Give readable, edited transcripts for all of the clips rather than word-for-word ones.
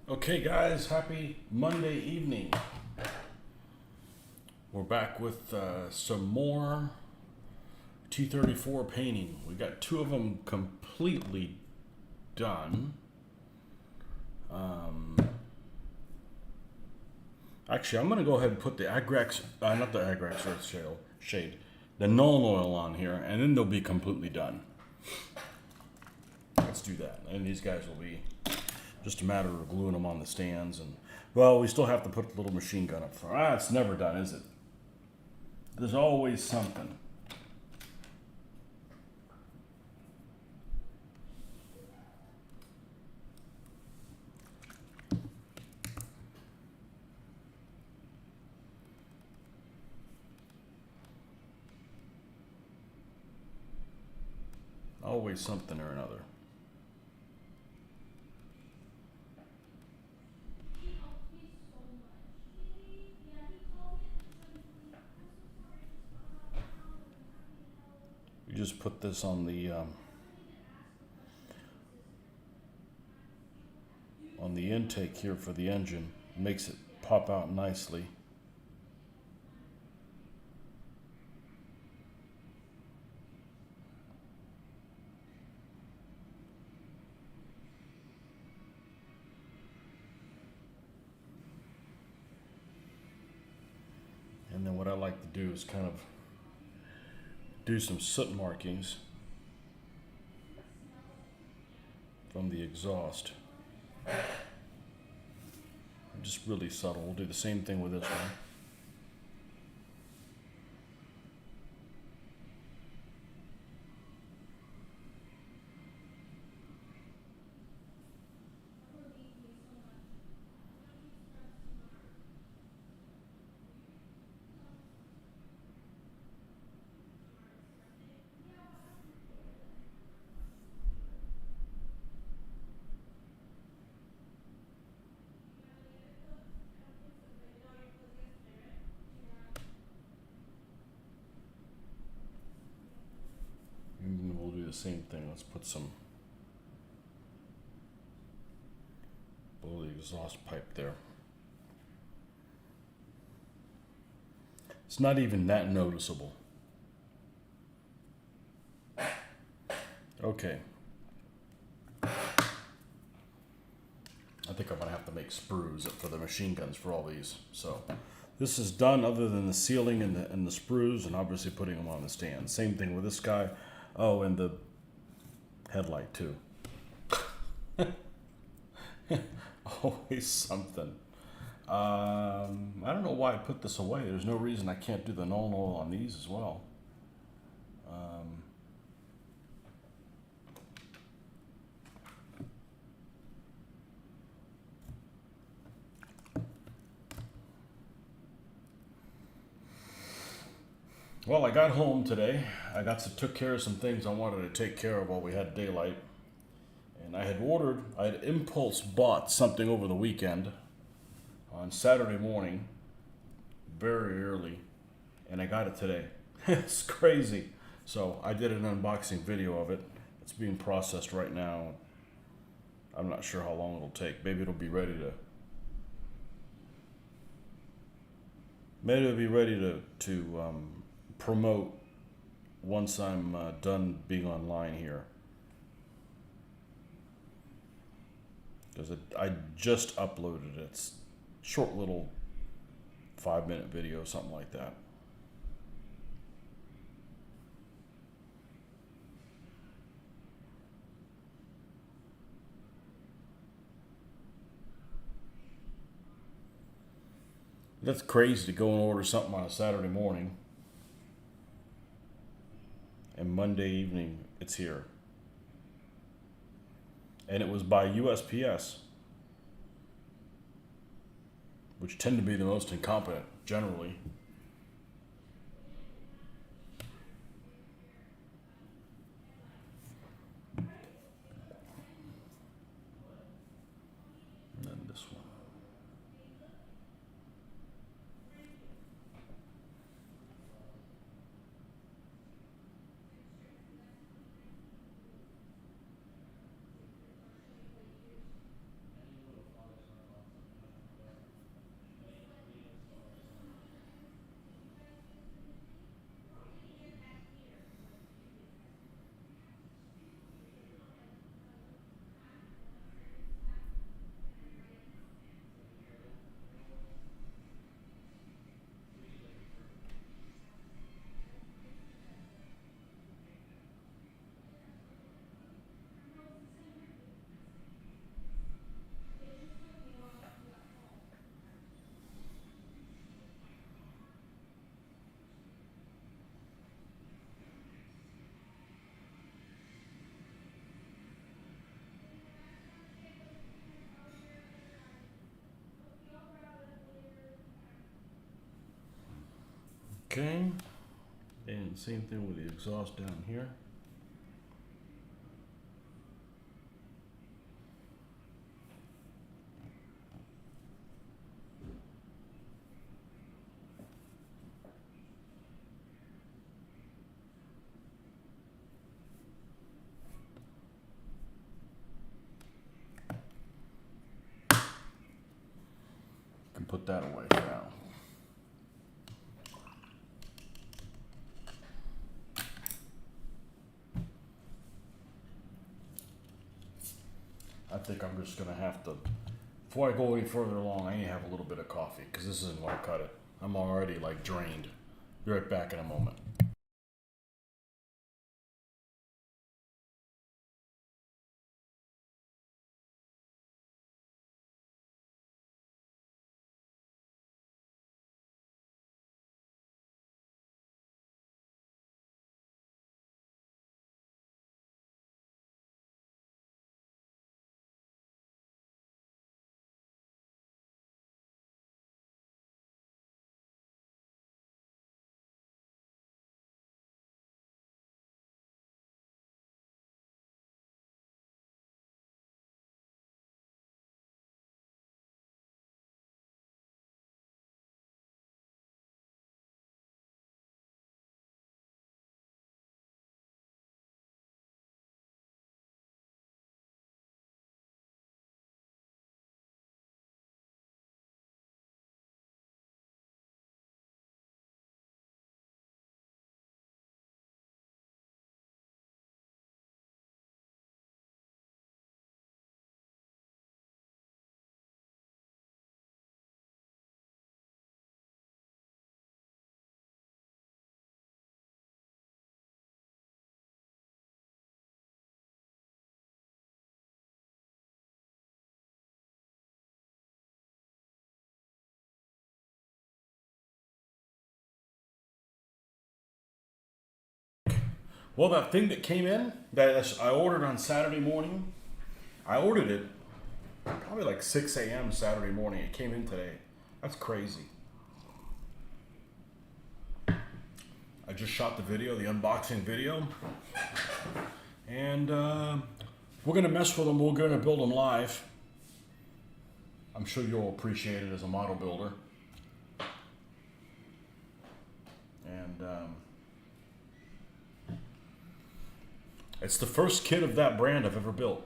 Okay, guys, happy Monday evening. We're back with some more T34 painting. We got two of them completely done. Actually, I'm going to go ahead and put the Agrax, not the Agrax Earth shade, the Null Oil on here, and then they'll be completely done. Let's do that. And these guys will be just a matter of gluing them on the stands. And well, we still have to put the little machine gun up front. It's never done, is it? There's always something. Always something or another. You just put this on the intake here for the engine. Makes it pop out nicely. And then what I like to do is kind of do some soot markings from the exhaust. Just really subtle. We'll do the same thing with this one. And we'll do the same thing. Let's put some below the exhaust pipe there. It's not even that noticeable. Okay. I think I'm gonna have to make sprues for the machine guns for all these. So this is done other than the sealing and the sprues and obviously putting them on the stand. Same thing with this guy. Oh, and the headlight too. Always something. I don't know why I put this away. There's no reason I can't do the null oil on these as well. Well, I got home today. Took care of some things I wanted to take care of while we had daylight. And I had impulse bought something over the weekend on Saturday morning, very early, and I got it today. It's crazy. So I did an unboxing video of it. It's being processed right now. I'm not sure how long it'll take. Maybe it'll be ready to promote once I'm done being online here. Because I just uploaded it. It's a short little 5-minute video, something like that. That's crazy to go and order something on a Saturday morning, and Monday evening it's here. And it was by USPS, which tend to be the most incompetent generally. And then this one. Okay. And same thing with the exhaust down here. Can put that away for now. I think I'm just gonna have to, before I go any further along, I need to have a little bit of coffee because this isn't gonna cut it. I'm already like drained. Be right back in a moment. Well, that thing that came in that I ordered on Saturday morning, I ordered it probably like 6 a.m. Saturday morning. It came in today. That's crazy. I just shot the video, the unboxing video, and we're gonna mess with them. We're gonna build them live. I'm sure you'll appreciate it as a model builder. And it's the first kit of that brand I've ever built.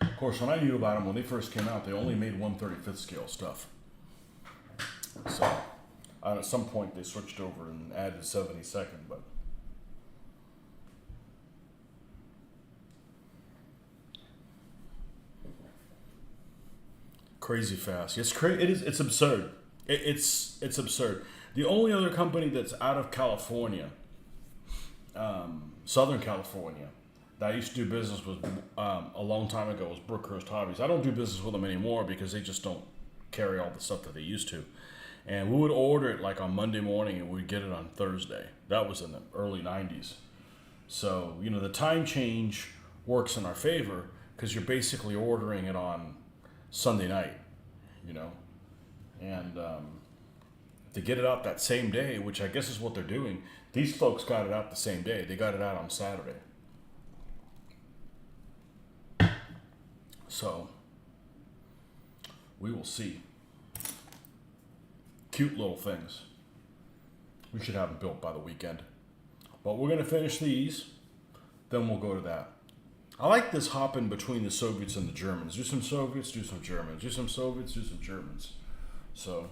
Of course, when I knew about them, when they first came out, they only made 1/35th scale stuff. So, at some point, they switched over and added 72nd, but crazy fast. It's crazy. It is. It's absurd. It's absurd. The only other company that's out of California, Southern California, that I used to do business with a long time ago was Brookhurst Hobbies. I don't do business with them anymore because they just don't carry all the stuff that they used to. And we would order it like on Monday morning and we'd get it on Thursday. That was in the early 90s. So, you know, the time change works in our favor because you're basically ordering it on Sunday night, you know. And to get it out that same day, which I guess is what they're doing, these folks got it out the same day. They got it out on Saturday. So, we will see. Cute little things. We should have them built by the weekend. But we're going to finish these, then we'll go to that. I like this hopping between the Soviets and the Germans. Do some Soviets, do some Germans. Do some Soviets, do some Germans. So,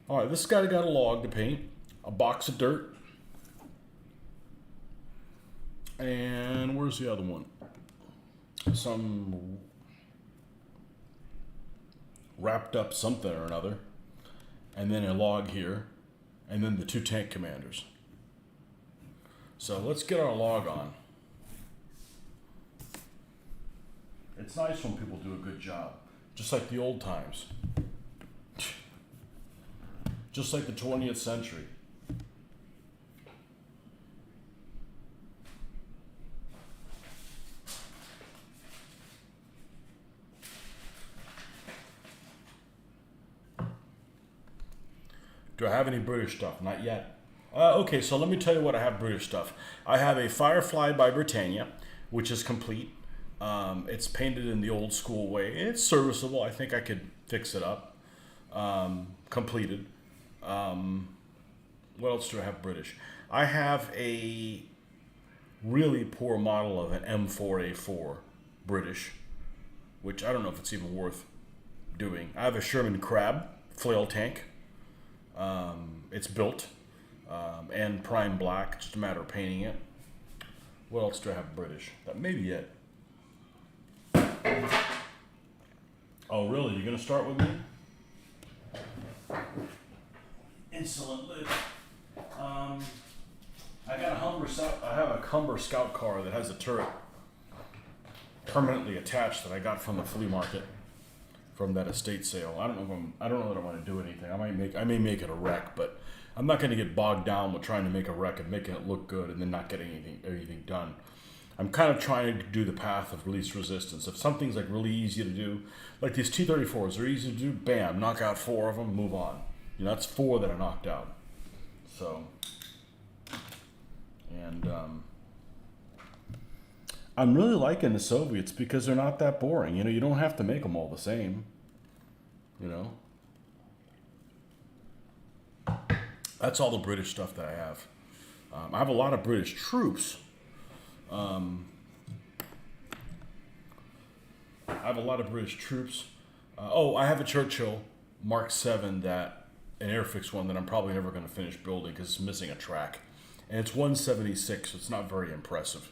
all right, this guy got a log to paint, a box of dirt, and where's the other one? Some wrapped up something or another, and then a log here, and then the 2 tank commanders. So let's get our log on. It's nice when people do a good job, just like the old times, just like the 20th century. Do I have any British stuff? Not yet. Okay, so let me tell you what I have British stuff. I have a Firefly by Britannia, which is complete. It's painted in the old school way. It's serviceable. I think I could fix it up. Completed. What else do I have British? I have a really poor model of an M4A4 British, which I don't know if it's even worth doing. I have a Sherman Crab flail tank. It's built and prime black, just a matter of painting it. What else do I have British? That may be it. Oh, really? You're gonna start with me? Insolent lid. I got a Humber. I have a Humber Scout car that has a turret permanently attached that I got from the flea market from that estate sale. I don't know that I want to do anything. I may make it a wreck, but I'm not going to get bogged down with trying to make a wreck and making it look good and then not getting anything done. I'm kind of trying to do the path of least resistance. If something's like really easy to do, like these T-34s, they're easy to do. Bam, knock out 4 of them, move on. That's 4 that are knocked out. So, and I'm really liking the Soviets because they're not that boring. You don't have to make them all the same. That's all the British stuff that I have. I have a lot of British troops. I have a lot of British troops. I have a Churchill Mark 7 an Airfix one that I'm probably never going to finish building because it's missing a track. And it's 176, so it's not very impressive.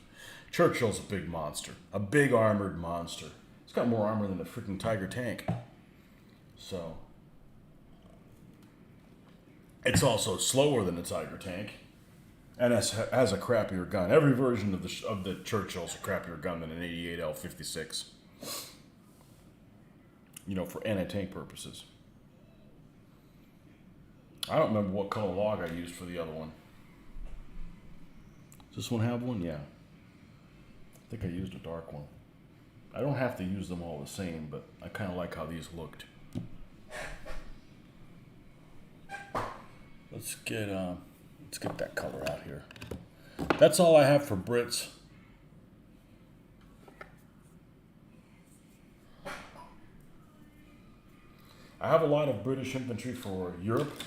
Churchill's a big monster. A big armored monster. It's got more armor than a freaking Tiger tank. So. It's also slower than a Tiger tank. And has a crappier gun. Every version of the Churchill's a crappier gun than an 88L56. For anti-tank purposes. I don't remember what color log I used for the other one. Does this one have one? Yeah. I think I used a dark one. I don't have to use them all the same, but I kind of like how these looked. Let's get that color out here. That's all I have for Brits. I have a lot of British infantry for Europe.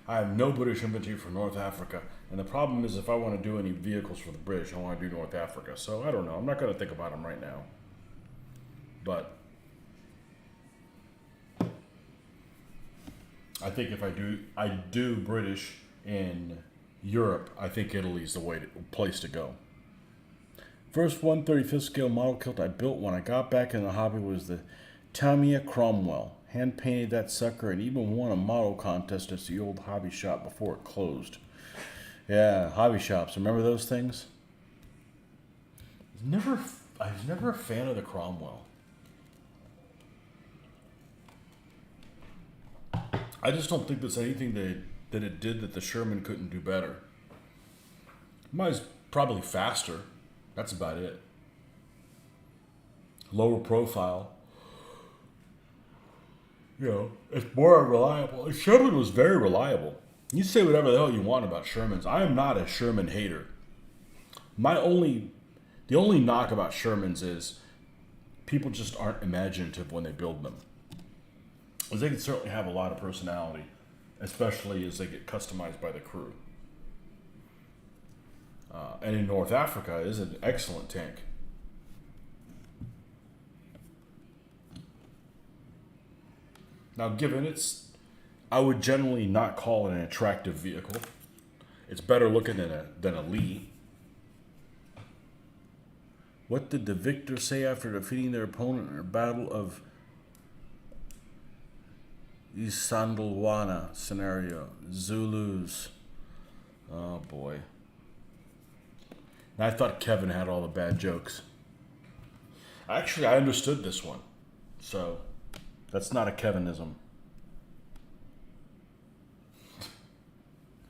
I have no British infantry for North Africa. And the problem is if I want to do any vehicles for the British, I want to do North Africa. So I don't know. I'm not going to think about them right now. But I think if I do British in Europe, I think Italy's the place to go. First 1/35th scale model kilt I built when I got back in the hobby was the Tamiya Cromwell. Hand painted that sucker and even won a model contest at the old hobby shop before it closed. Yeah, hobby shops. Remember those things? I was never a fan of the Cromwell. I just don't think there's anything that it did that the Sherman couldn't do better. Mine's probably faster. That's about it. Lower profile. It's more reliable. Sherman was very reliable. You say whatever the hell you want about Shermans. I am not a Sherman hater. The only knock about Shermans is people just aren't imaginative when they build them. Because they can certainly have a lot of personality, especially as they get customized by the crew. And in North Africa is an excellent tank. Now, I would generally not call it an attractive vehicle. It's better looking than a Lee. What did the victor say after defeating their opponent in a battle of Isandlwana scenario? Zulus. Oh boy. And I thought Kevin had all the bad jokes. Actually, I understood this one. So, that's not a Kevinism.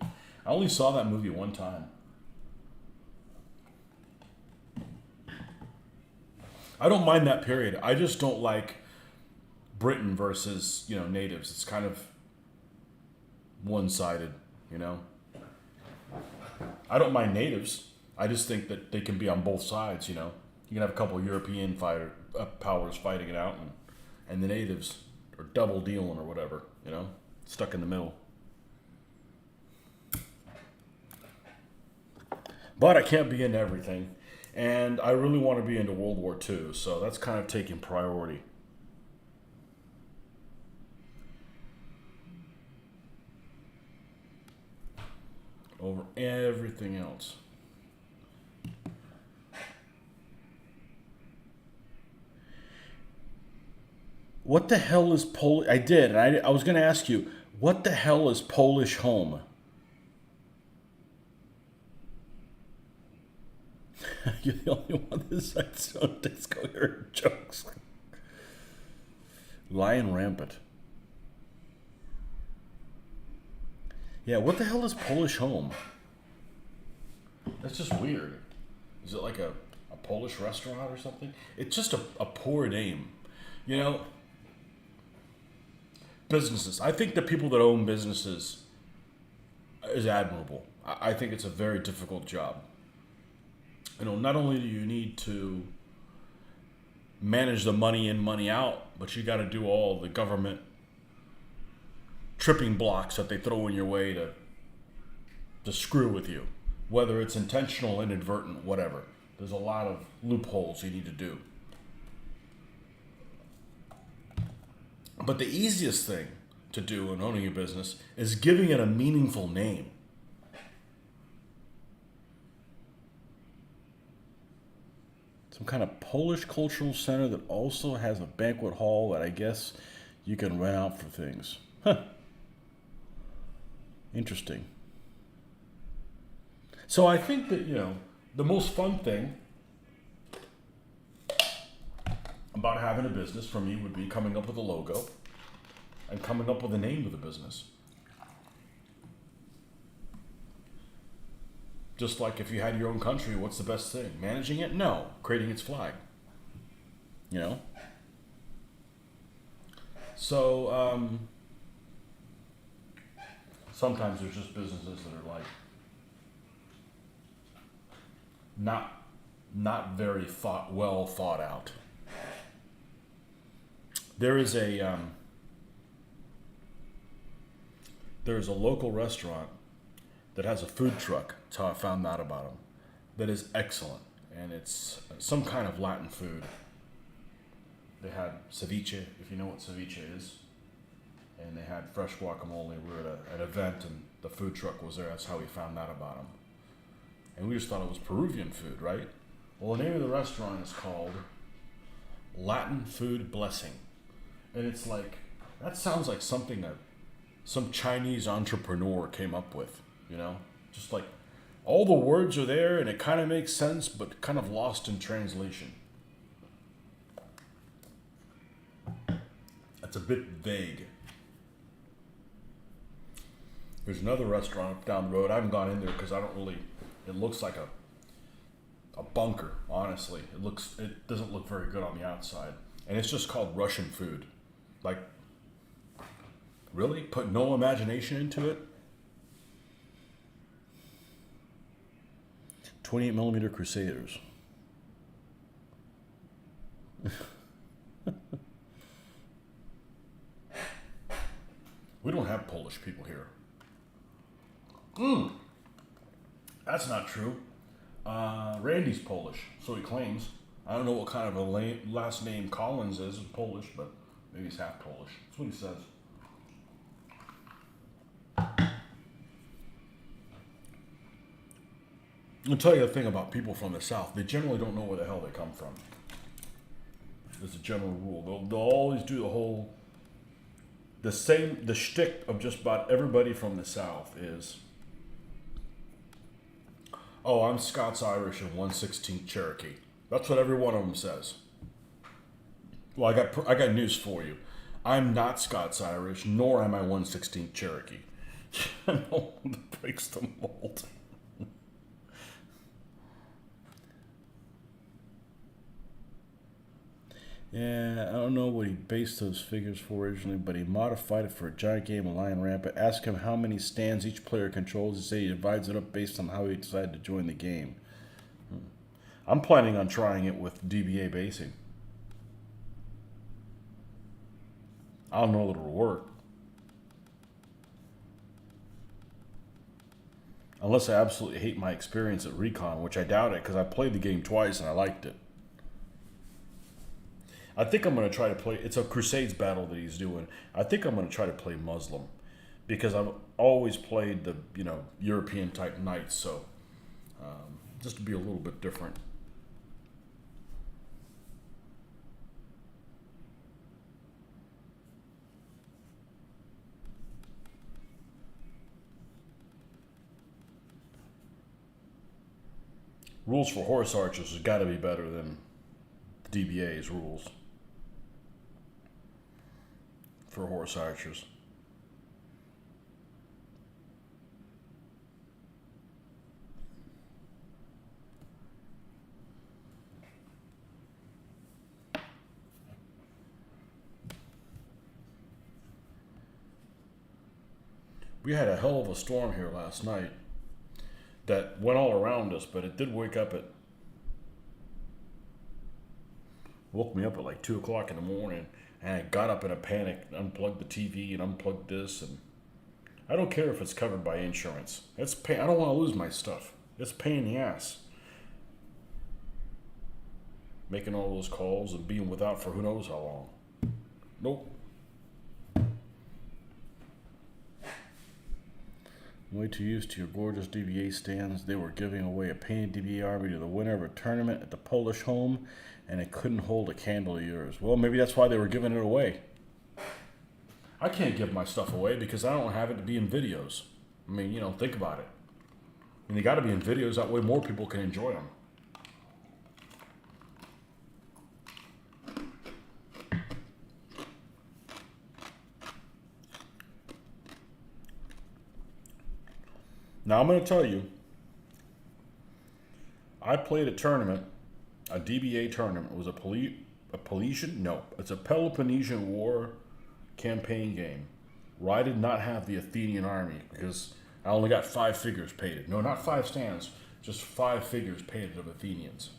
I only saw that movie one time. I don't mind that period. I just don't like Britain versus, natives. It's kind of one-sided, you know. I don't mind natives. I just think that they can be on both sides, you know. You can have a couple of European powers fighting it out, and the natives are double dealing or whatever, you know, stuck in the middle. But I can't be into everything, and I really want to be into World War II, so that's kind of taking priority. Over everything else. What the hell is Polish? I did, and I was going to ask you, what the hell is Polish home? You're the only one that decides on discoherent jokes. Lying rampant. Yeah, what the hell is Polish home? That's just weird. Is it like a Polish restaurant or something? It's just a poor name. You know, businesses. I think the people that own businesses is admirable. I think it's a very difficult job. You know, not only do you need to manage the money in, money out, but you got to do all the government tripping blocks that they throw in your way to screw with you, whether it's intentional, inadvertent, whatever. There's a lot of loopholes you need to do. But the easiest thing to do in owning a business is giving it a meaningful name. Some kind of Polish cultural center that also has a banquet hall that I guess you can rent out for things. Huh. Interesting. So I think that, you know, the most fun thing about having a business for me would be coming up with a logo and coming up with a name of the business. Just like if you had your own country, what's the best thing? Managing it? No. Creating its flag. You know? So, sometimes there's just businesses that are like not very well thought out. There's a local restaurant that has a food truck. That's how I found out about them. That is excellent, and it's some kind of Latin food. They had ceviche, if you know what ceviche is, and they had fresh guacamole. We were at an event, and the food truck was there. That's how we found out about them. And we just thought it was Peruvian food, right? Well, the name of the restaurant is called Latin Food Blessing. And it's like, that sounds like something that some Chinese entrepreneur came up with, you know? Just like, all the words are there and it kind of makes sense, but kind of lost in translation. That's a bit vague. There's another restaurant down the road. I haven't gone in there because I don't really, it looks like a bunker, honestly. It doesn't look very good on the outside. And it's just called Russian food. Like, really? Put no imagination into it? 28mm Crusaders. We don't have Polish people here. That's not true. Randy's Polish, so he claims. I don't know what kind of a last name Collins is Polish, but maybe he's half Polish. That's what he says. I'll tell you the thing about people from the South. They generally don't know where the hell they come from. There's a general rule. They'll always do the shtick of just about everybody from the South is, oh, I'm Scots-Irish and 1/16 Cherokee. That's what every one of them says. Well, I got news for you. I'm not Scots-Irish, nor am I 1/16 Cherokee. No one that breaks the mold. Yeah, I don't know what he based those figures for originally, but he modified it for a giant game of Lion Rampant. Ask him how many stands each player controls. He said he divides it up based on how he decided to join the game. I'm planning on trying it with DBA basing. I don't know that it'll work. Unless I absolutely hate my experience at Recon, which I doubt it because I played the game twice and I liked it. I think I'm going to try to play. It's a Crusades battle that he's doing. I think I'm going to try to play Muslim because I've always played the European type knights. So just to be a little bit different. Rules for horse archers has got to be better than the DBA's rules for horse archers. We had a hell of a storm here last night that went all around us, but it did woke me up at like 2 o'clock in the morning, and I got up in a panic, unplugged the TV and unplugged this, and I don't care if it's covered by insurance. It's pain. I don't want to lose my stuff. It's a pain in the ass. Making all those calls and being without for who knows how long. Nope. Way too used to your gorgeous DBA stands. They were giving away a painted DBA army to the winner of a tournament at the Polish home, and it couldn't hold a candle to yours. Well, maybe that's why they were giving it away. I can't give my stuff away because I don't have it to be in videos. I mean, think about it. I mean, they got to be in videos. That way more people can enjoy them. Now, I'm going to tell you, I played a tournament, a DBA tournament. It was a Peloponnesian? No, it's a Peloponnesian War campaign game where I did not have the Athenian army because I only got 5 figures painted. No, not 5 stands, just 5 figures painted of Athenians.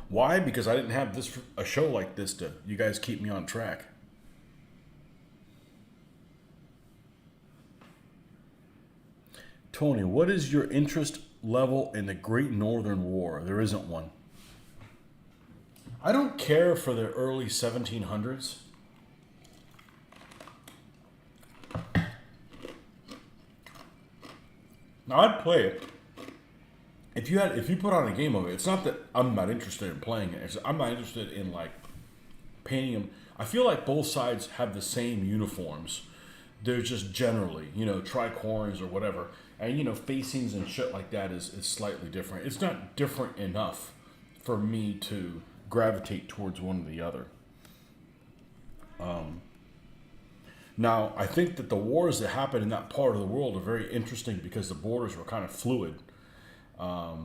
Why? Because I didn't have a show like this to you guys keep me on track. Tony, what is your interest level in the Great Northern War? There isn't one. I don't care for the early 1700s. Now I'd play it if you put on a game of it. It's not that I'm not interested in playing it. I'm not interested in like painting them. I feel like both sides have the same uniforms. They're just generally, tricorns or whatever. And, facings and shit like that is slightly different. It's not different enough for me to gravitate towards one or the other. Now, I think that the wars that happen in that part of the world are very interesting because the borders were kind of fluid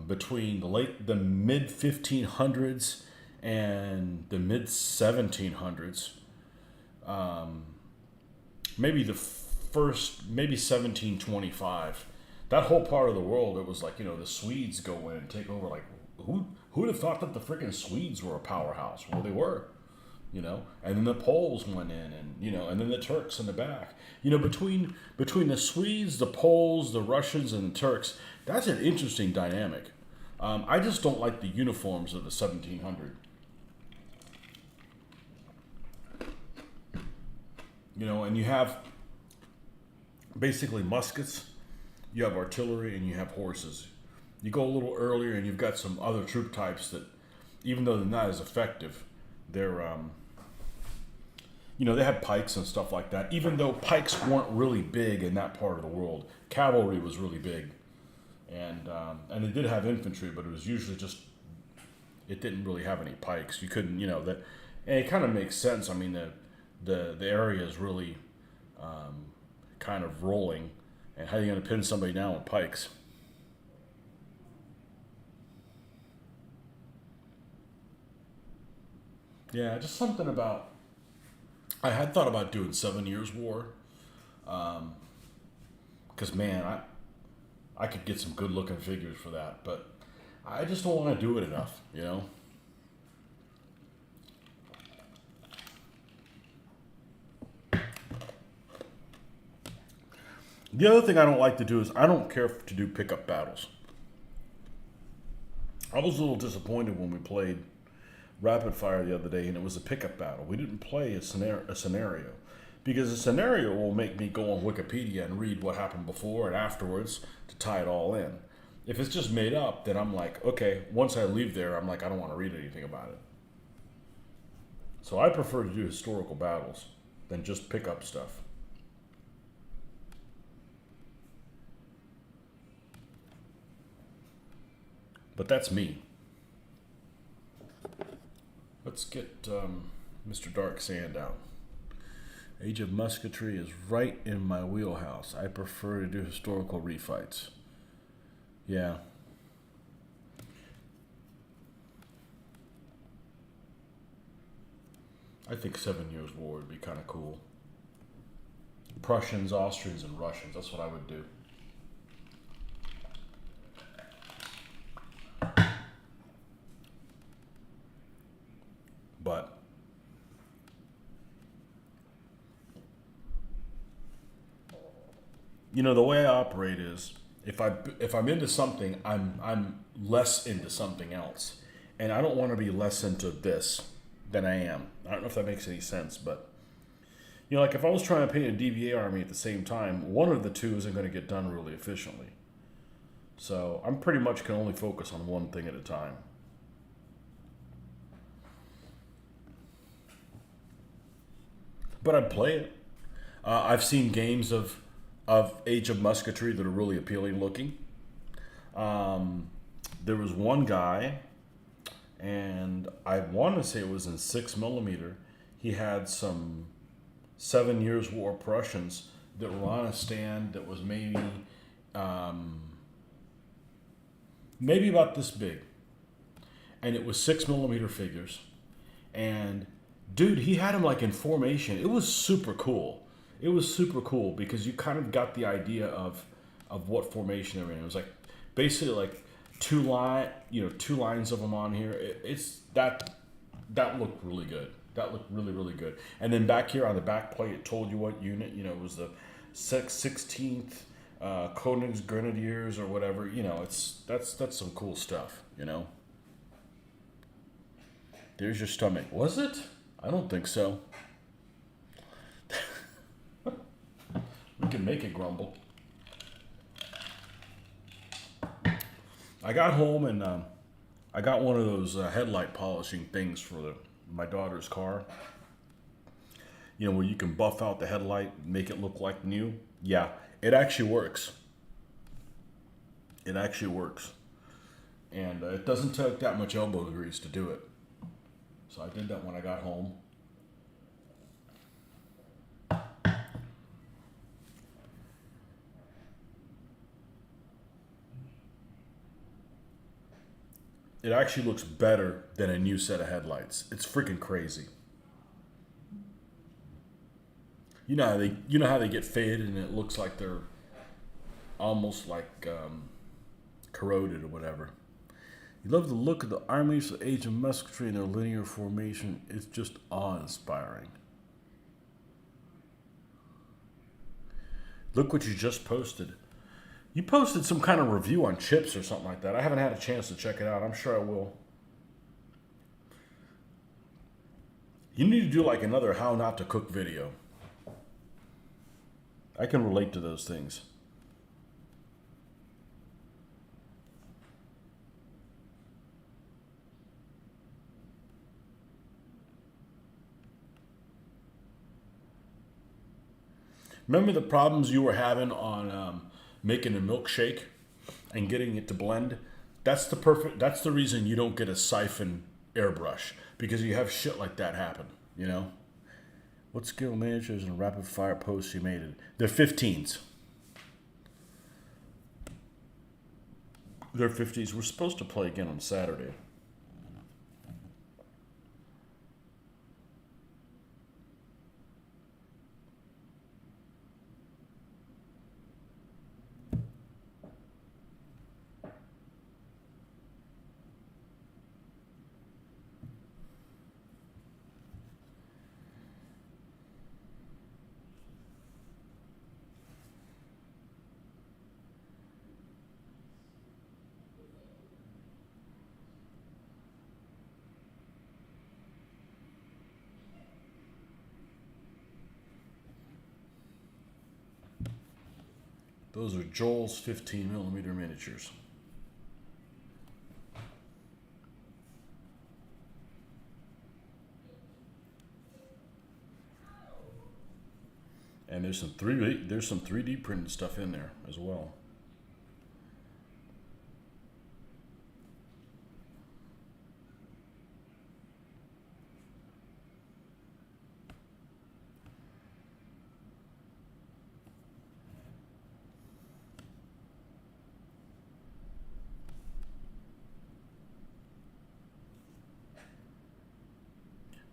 between the mid 1500s and the mid 1700s. Maybe 1725. That whole part of the world, it was like, the Swedes go in and take over. Like, who'd have thought that the freaking Swedes were a powerhouse? Well, they were, and then the Poles went in, and then the Turks in the back. Between the Swedes, the Poles, the Russians, and the Turks, that's an interesting dynamic. I just don't like the uniforms of the 1700. And you have basically muskets, you have artillery, and you have horses. You go a little earlier and you've got some other troop types that, even though they're not as effective, they're, they have pikes and stuff like that. Even though pikes weren't really big in that part of the world, cavalry was really big. And they did have infantry, but it was usually it didn't really have any pikes. You couldn't, and it kind of makes sense. I mean, the area is really kind of rolling, and how are you going to pin somebody down with pikes? Yeah, just something about. I had thought about doing 7 Years War, because man, I could get some good looking figures for that, but I just don't want to do it enough, you know. The other thing I don't like to do is I don't care to do pickup battles. I was a little disappointed when we played Rapid Fire the other day, and it was a pickup battle. We didn't play a scenario because a scenario will make me go on Wikipedia and read what happened before and afterwards to tie it all in. If it's just made up, then I'm like, okay, once I leave there, I'm like, I don't want to read anything about it. So I prefer to do historical battles than just pick up stuff. But that's me. Let's get Mr. Dark Sand out. Age of Musketry is right in my wheelhouse. I prefer to do historical refights. Yeah. I think 7 Years War would be kind of cool. Prussians, Austrians, and Russians. That's what I would do. But you know, the way I operate is if I'm into something, I'm less into something else, and I don't want to be less into this than I am. I don't know if that makes any sense, but you know, like if I was trying to paint a DBA army at the same time, one of the two isn't going to get done really efficiently. So I'm pretty much can only focus on one thing at a time. But I'd play it. I've seen games of Age of Musketry that are really appealing looking. There was one guy, and I want to say it was in 6 millimeter. He had some 7 Years War Prussians that were on a stand that was maybe about this big, and it was 6 millimeter figures, and dude, he had him like in formation. It was super cool. It was super cool because you kind of got the idea of what formation they were in. It was like basically like two lines of them on here. It's that looked really good. That looked really, really good. And then back here on the back plate, it told you what unit. You know, it was the 16th Koenig's Grenadiers or whatever. You know, that's some cool stuff. You know. There's your stomach. Was it? I don't think so. We can make it grumble. I got home and I got one of those headlight polishing things for my daughter's car. You know, where you can buff out the headlight, make it look like new. Yeah, it actually works. It actually works. And it doesn't take that much elbow grease to do it. So I did that when I got home. It actually looks better than a new set of headlights. It's freaking crazy. You know how they get faded and it looks like they're almost like corroded or whatever. You love the look of the armies of Age of Musketry and their linear formation. It's just awe-inspiring. Look what you just posted. You posted some kind of review on chips or something like that. I haven't had a chance to check it out. I'm sure I will. You need to do like another how not to cook video. I can relate to those things. Remember the problems you were having on making a milkshake and getting it to blend? That's the reason you don't get a siphon airbrush, because you have shit like that happen, you know? What skill managers and rapid fire posts you made it? They're 15s. They're 50s. We're supposed to play again on Saturday. Those are Joel's 15mm miniatures. And there's some 3D printed stuff in there as well.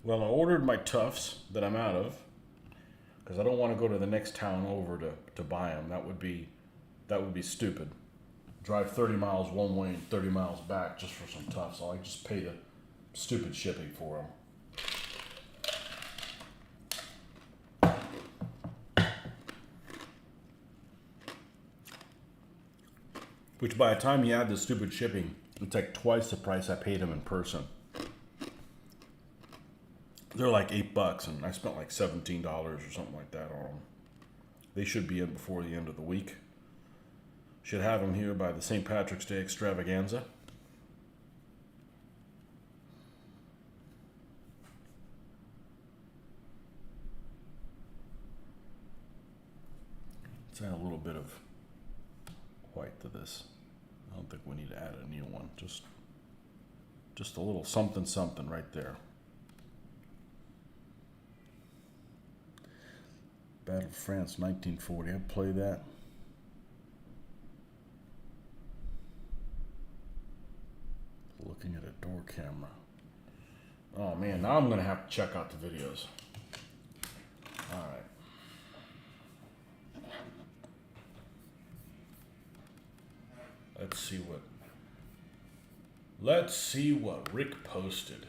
Well, I ordered my Tufts that I'm out of because I don't want to go to the next town over to buy them. That would be stupid. Drive 30 miles one way and 30 miles back just for some Tufts. So I just pay the stupid shipping for them. Which by the time you add the stupid shipping, it's like twice the price I paid them in person. They're like $8, and I spent like $17 or something like that on them. They should be in before the end of the week. Should have them here by the St. Patrick's Day extravaganza. Let's add a little bit of white to this. I don't think we need to add a new one. Just a little something something right there. Battle of France, 1940. I'd play that. Looking at a door camera. Oh man, now I'm gonna have to check out the videos. All right. Let's see what Rick posted.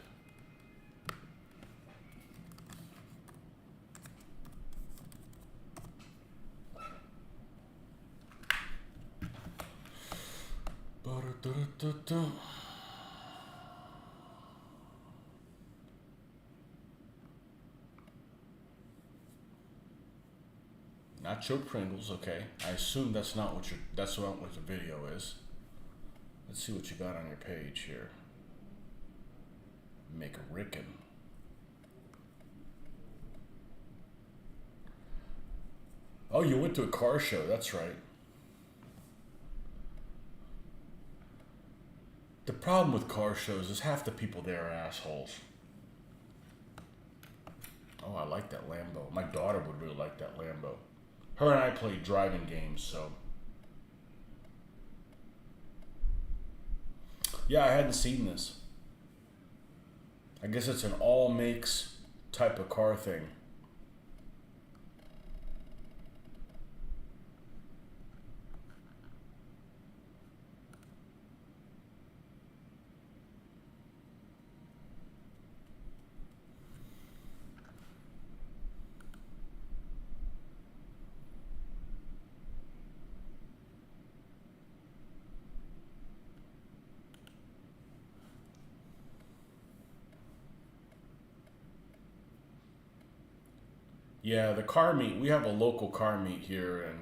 Nacho Pringles, okay. I assume that's not what the video is. Let's see what you got on your page here. Make a Rickin'. Oh, you went to a car show, that's right. The problem with car shows is half the people there are assholes. Oh, I like that Lambo. My daughter would really like that Lambo. Her and I play driving games, so. Yeah, I hadn't seen this. I guess it's an all makes type of car thing. Yeah, the car meet, we have a local car meet here, and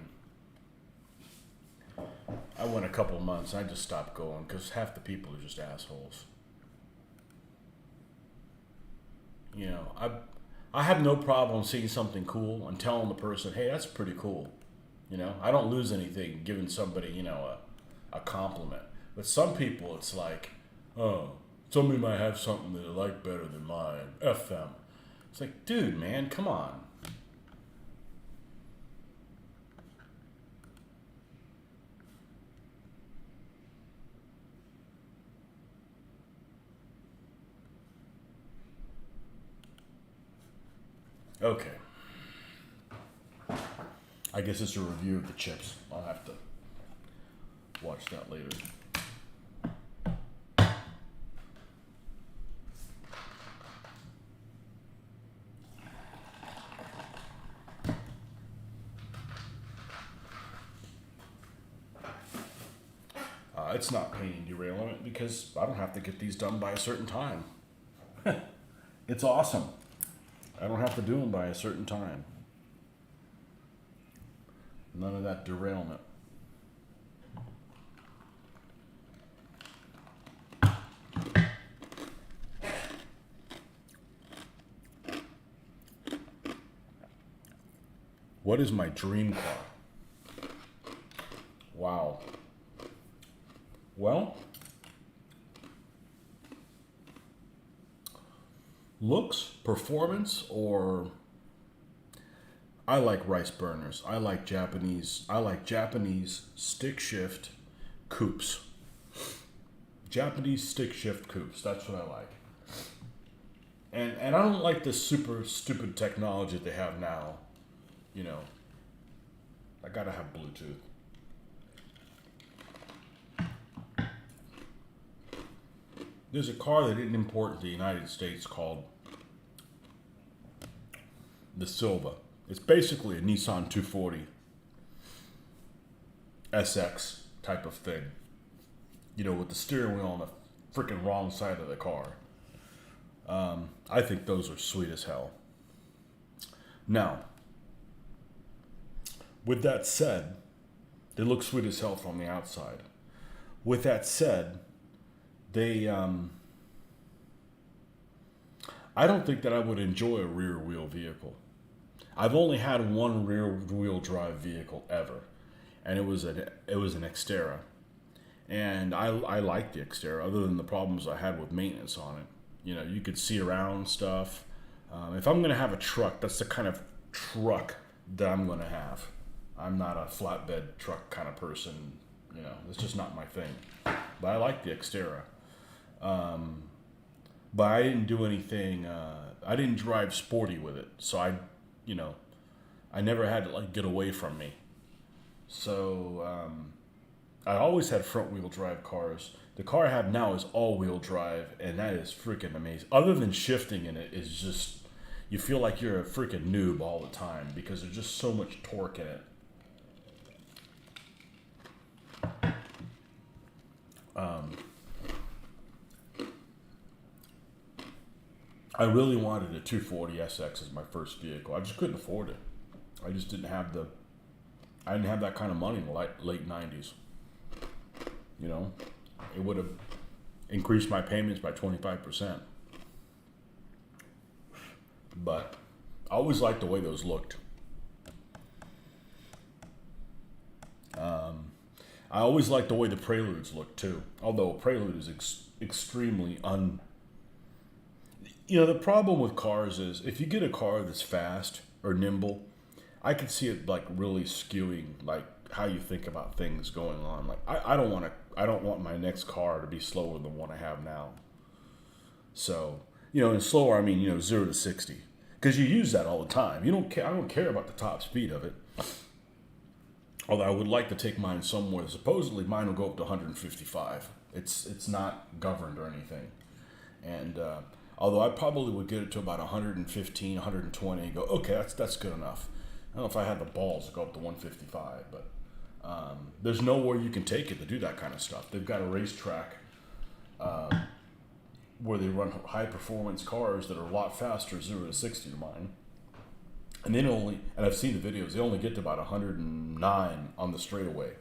I went a couple of months. I just stopped going because half the people are just assholes. You know, I have no problem seeing something cool and telling the person, hey, that's pretty cool. You know, I don't lose anything giving somebody, you know, a compliment. But some people, it's like, oh, somebody might have something that they like better than mine. F them. It's like, dude, man, come on. Okay. I guess it's a review of the chips. I'll have to watch that later. It's not painting derailment because I don't have to get these done by a certain time. It's awesome. I don't have to do them by a certain time. None of that derailment. What is my dream car? Wow. Well, looks, performance, or I like rice burners. I like Japanese stick shift coupes. Japanese stick shift coupes. That's what I like. And I don't like this super stupid technology that they have now. You know, I gotta have Bluetooth. There's a car they didn't import to the United States called the Silva. It's basically a Nissan 240 SX type of thing. You know, with the steering wheel on the freaking wrong side of the car. I think those are sweet as hell. Now, with that said, they look sweet as hell from the outside. With that said, they, I don't think that I would enjoy a rear wheel vehicle. I've only had one rear wheel drive vehicle ever, and it was an Xterra. And I liked the Xterra, other than the problems I had with maintenance on it. You know, you could see around stuff. If I'm going to have a truck, that's the kind of truck that I'm going to have. I'm not a flatbed truck kind of person. You know, it's just not my thing. But I like the Xterra. But I didn't do anything. I didn't drive sporty with it. So I never had to like get away from me. So I always had front wheel drive cars. The car I have now is all wheel drive, and that is freaking amazing. Other than shifting in it, is just, you feel like you're a freaking noob all the time because there's just so much torque in it. I really wanted a 240 SX as my first vehicle. I just couldn't afford it. I just didn't have I didn't have that kind of money in the late 90s. You know, it would have increased my payments by 25%. But I always liked the way those looked. I always liked the way the Preludes looked too. Although a Prelude is extremely You know, the problem with cars is if you get a car that's fast or nimble, I could see it like really skewing like how you think about things going on. Like I don't want my next car to be slower than the one I have now. So, you know, and slower I mean, you know, 0 to 60. Because you use that all the time. You don't care. I don't care about the top speed of it. Although I would like to take mine somewhere. Supposedly mine will go up to 155. It's not governed or anything. And although I probably would get it to about 115, 120 and go, okay, that's good enough. I don't know if I had the balls to go up to 155, but there's nowhere you can take it to do that kind of stuff. They've got a racetrack where they run high performance cars that are a lot faster, 0 to 60 than mine. And and I've seen the videos, they only get to about 109 on the straightaway.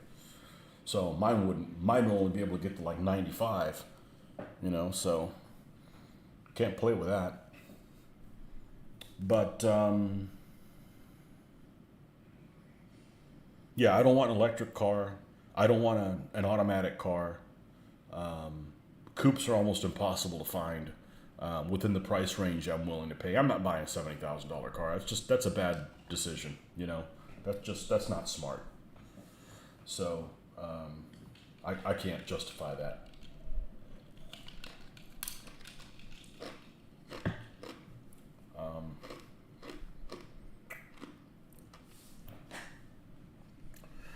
So mine would only be able to get to like 95, you know, so can't play with that. But yeah, I don't want an electric car. I don't want an automatic car. Coupes are almost impossible to find within the price range I'm willing to pay. I'm not buying a $70,000 car. That's a bad decision. You know, that's not smart. So I can't justify that.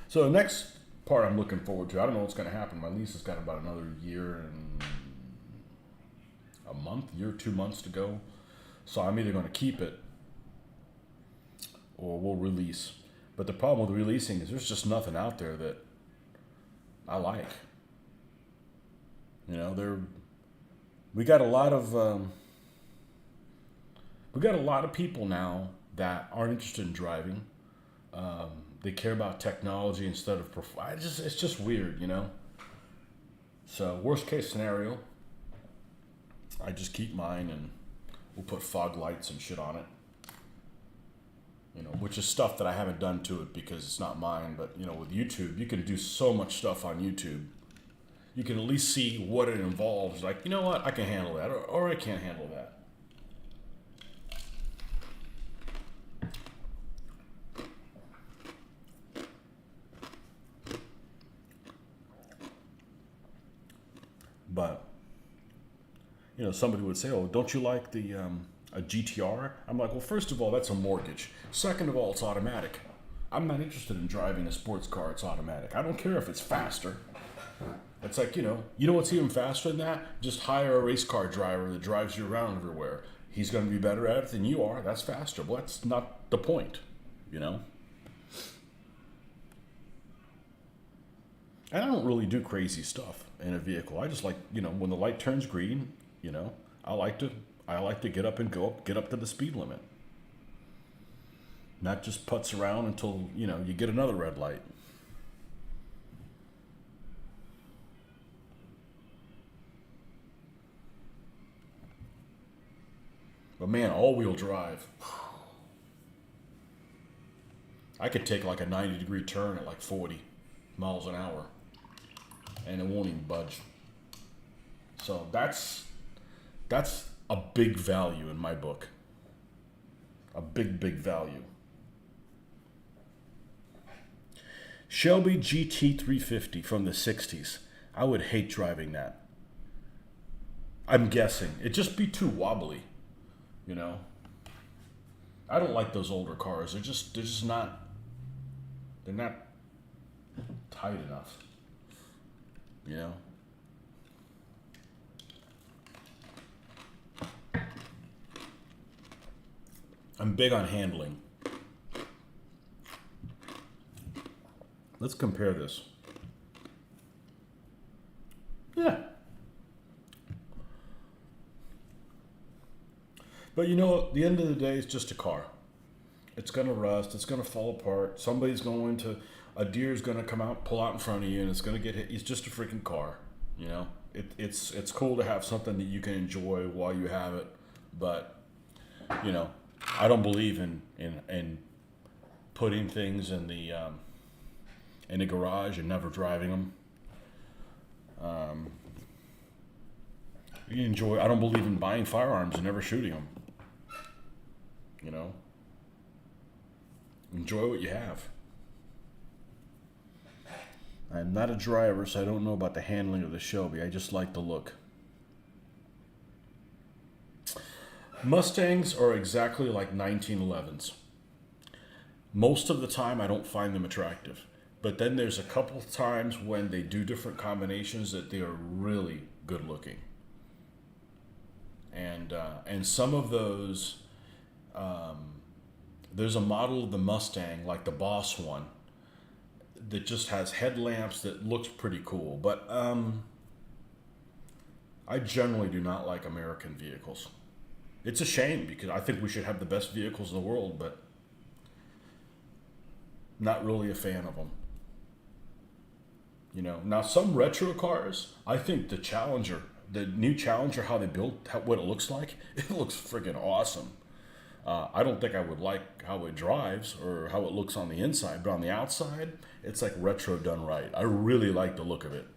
So the next part I'm looking forward to, I don't know what's going to happen. My lease has got about another year and a month, 2 months to go. So I'm either going to keep it or we'll release. But the problem with releasing is there's just nothing out there that I like. You know, we got a lot of people now that aren't interested in driving. They care about technology instead of it's just weird, you know. So worst case scenario, I just keep mine and we'll put fog lights and shit on it. You know, which is stuff that I haven't done to it because it's not mine. But you know, with YouTube, you can do so much stuff on YouTube. You can at least see what it involves. Like, you know what, I can handle that, or I can't handle that. But you know, somebody would say, "Oh, don't you like the a GTR?" I'm like, "Well, first of all, that's a mortgage. Second of all, it's automatic. I'm not interested in driving a sports car. It's automatic. I don't care if it's faster. It's like, you know what's even faster than that? Just hire a race car driver that drives you around everywhere. He's going to be better at it than you are. That's faster. Well, that's not the point, you know." And I don't really do crazy stuff in a vehicle. I just like, when the light turns green, you know, I like to I like to get up and get up to the speed limit. Not just putz around until, you get another red light. But man, all-wheel drive, I could take like a 90-degree turn at like 40 miles an hour and it won't even budge. So that's a big value in my book. A big, big value. Shelby GT350 from the 60s. I would hate driving that. I'm guessing. It'd just be too wobbly, you know? I don't like those older cars. They're not tight enough, you know? I'm big on handling. Let's compare this. Yeah. But at the end of the day, it's just a car. It's going to rust. It's going to fall apart. A deer's going to come out, pull out in front of you, and it's going to get hit. It's just a freaking car, you know? It's cool to have something that you can enjoy while you have it. But, I don't believe in putting things in the garage and never driving them. I don't believe in buying firearms and never shooting them. Enjoy what you have. I'm not a driver, so I don't know about the handling of the Shelby. I just like the look. Mustangs are exactly like 1911s. Most of the time, I don't find them attractive. But then there's a couple of times when they do different combinations that they are really good looking. And some of those, there's a model of the Mustang, like the Boss one, that just has headlamps that looks pretty cool. But I generally do not like American vehicles. It's a shame because I think we should have the best vehicles in the world, but not really a fan of them. Now some retro cars, I think the new Challenger, how they built, what it looks like, it looks friggin' awesome. I don't think I would like how it drives or how it looks on the inside, but on the outside, it's like retro done right. I really like the look of it.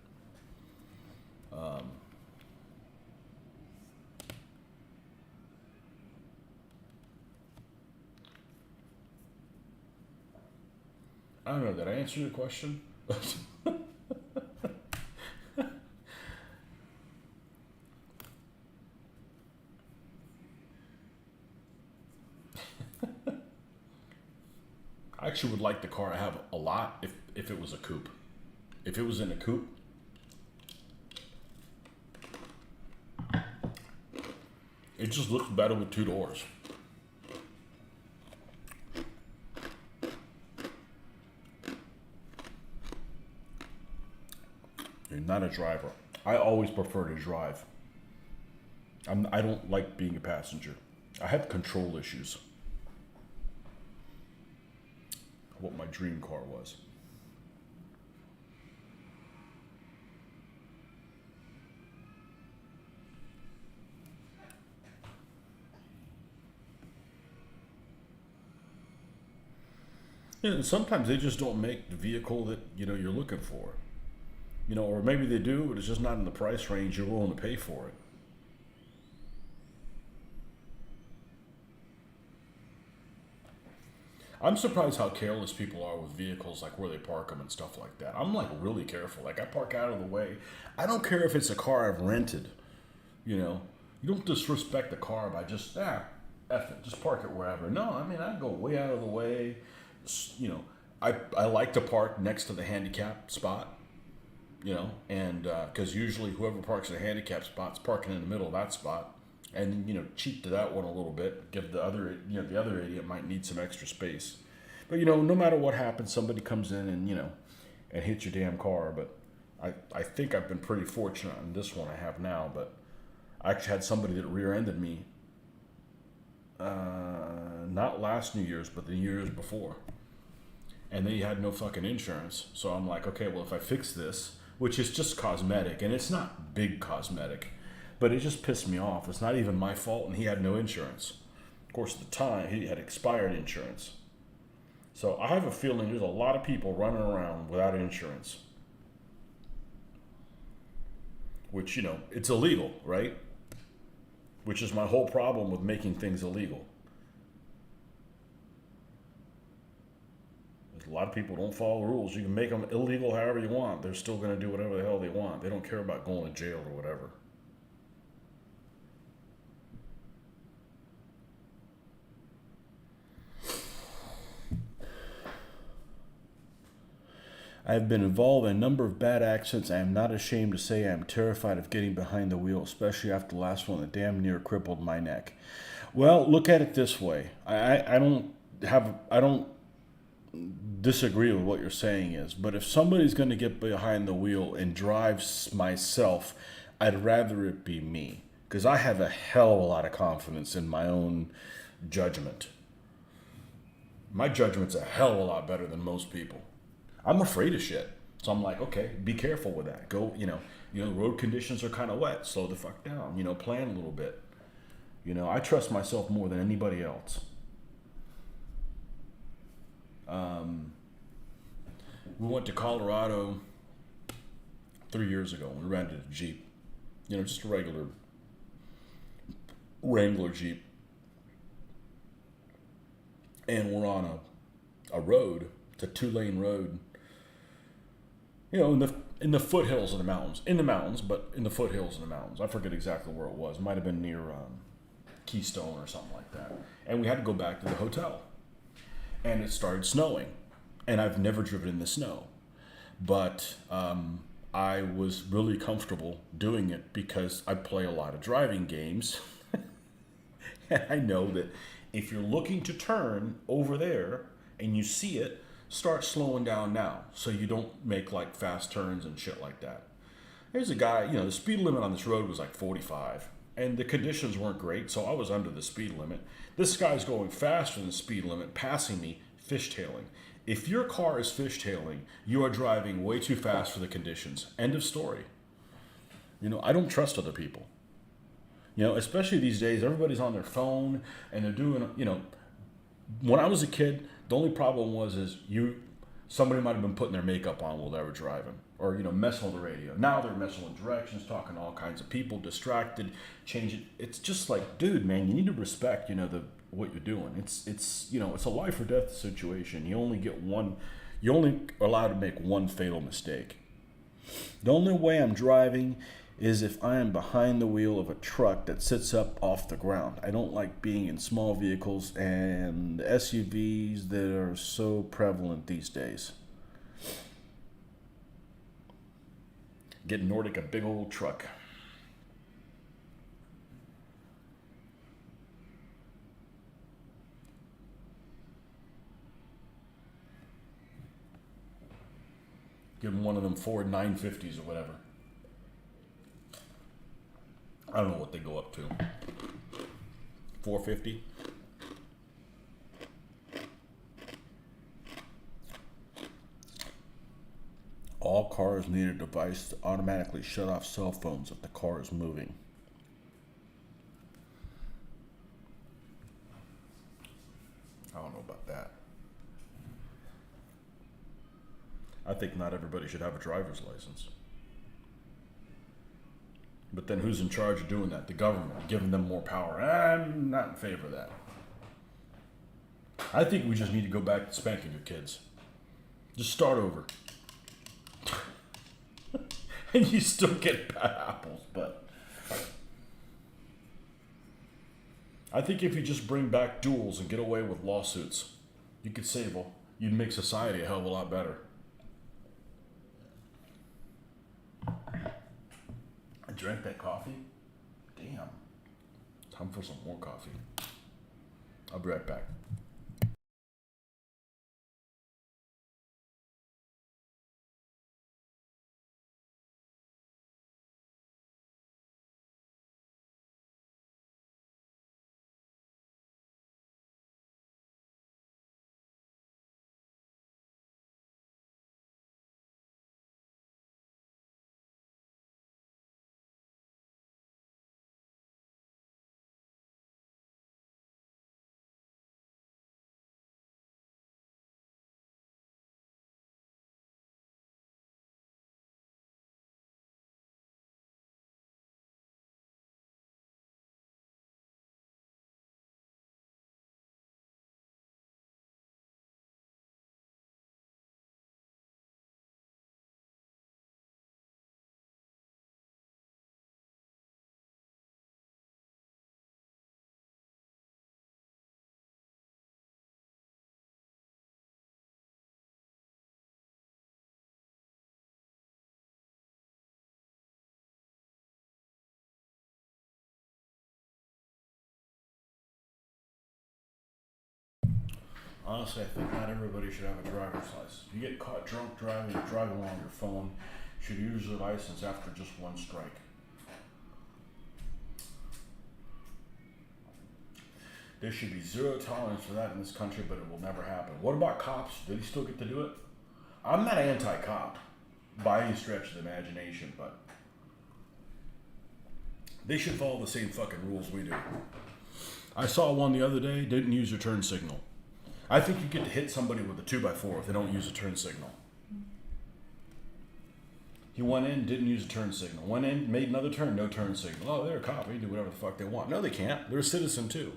I don't know, did I answer your question? I actually would like the car I have a lot if it was a coupe. If it was in a coupe, it just looks better with two doors. You're not a driver. I always prefer to drive. I don't like being a passenger. I have control issues. What my dream car was. And sometimes they just don't make the vehicle that you're looking for. Or maybe they do, but it's just not in the price range you're willing to pay for it. I'm surprised how careless people are with vehicles, like where they park them and stuff like that. I'm like really careful. Like I park out of the way. I don't care if it's a car I've rented. You know, you don't disrespect the car by just F it, just park it wherever. No, I mean I go way out of the way. You know, I like to park next to the handicap spot. And because usually whoever parks at a handicap spot's parking in the middle of that spot, and cheat to that one a little bit. Give the other the other idiot might need some extra space, but no matter what happens, somebody comes in and hits your damn car. But I think I've been pretty fortunate on this one I have now. But I actually had somebody that rear-ended me, not last New Year's, but the years before, and they had no fucking insurance. So I'm like, okay, well if I fix this, which is just cosmetic, and it's not big cosmetic, but it just pissed me off. It's not even my fault, and he had no insurance. Of course, at the time, he had expired insurance. So I have a feeling there's a lot of people running around without insurance. Which, it's illegal, right? Which is my whole problem with making things illegal. A lot of people don't follow the rules. You can make them illegal however you want. They're still going to do whatever the hell they want. They don't care about going to jail or whatever. I have been involved in a number of bad accidents. I am not ashamed to say I am terrified of getting behind the wheel, especially after the last one that damn near crippled my neck. Well, look at it this way. I don't disagree with what you're saying is, but if somebody's going to get behind the wheel and drive myself, I'd rather it be me, because I have a hell of a lot of confidence in my own judgment. My judgment's a hell of a lot better than most people. I'm afraid of shit, so I'm like, okay, be careful with that. Go, road conditions are kind of wet. Slow the fuck down. Plan a little bit. I trust myself more than anybody else. We went to Colorado 3 years ago. We rented a Jeep, just a regular Wrangler Jeep, and we're on a road. It's a 2-lane road. In the foothills of the mountains. In the mountains, but in the foothills of the mountains. I forget exactly where it was. It might have been near Keystone or something like that. And we had to go back to the hotel. And it started snowing. And I've never driven in the snow. But I was really comfortable doing it because I play a lot of driving games. And I know that if you're looking to turn over there and you see it, start slowing down now so you don't make like fast turns and shit like that. There's a guy, the speed limit on this road was like 45, and the conditions weren't great, so I was under the speed limit. This guy's going faster than the speed limit, passing me, fishtailing. If your car is fishtailing, you are driving way too fast for the conditions. End of story. I don't trust other people. Especially these days, everybody's on their phone and they're doing, when I was a kid, the only problem was somebody might have been putting their makeup on while they were driving, or messing with the radio. Now they're messing with directions, talking to all kinds of people, distracted, changing. It's just like, dude, man, you need to respect, what you're doing. It's a life or death situation. You only get one. You're only allowed to make one fatal mistake. The only way I'm driving is if I am behind the wheel of a truck that sits up off the ground. I don't like being in small vehicles and SUVs that are so prevalent these days. Get Nordic a big old truck. Give him one of them Ford 950s or whatever. I don't know what they go up to. 450? All cars need a device to automatically shut off cell phones if the car is moving. I don't know about that. I think not everybody should have a driver's license. But then who's in charge of doing that? The government, giving them more power. I'm not in favor of that. I think we just need to go back to spanking your kids. Just start over. And you still get bad apples, but I think if you just bring back duels and get away with lawsuits, you could save all. You'd make society a hell of a lot better. I drank that coffee. Damn. Time for some more coffee. I'll be right back. Honestly, I think not everybody should have a driver's license. If you get caught drunk driving or driving while on your phone, you should use your license after just one strike. There should be zero tolerance for that in this country, but it will never happen. What about cops? Do they still get to do it? I'm not anti-cop by any stretch of the imagination, but they should follow the same fucking rules we do. I saw one the other day, didn't use your turn signal. I think you get to hit somebody with a 2x4 if they don't use a turn signal. He went in, didn't use a turn signal. Went in, made another turn, no turn signal. Oh, they're a cop. They can do whatever the fuck they want. No, they can't. They're a citizen too.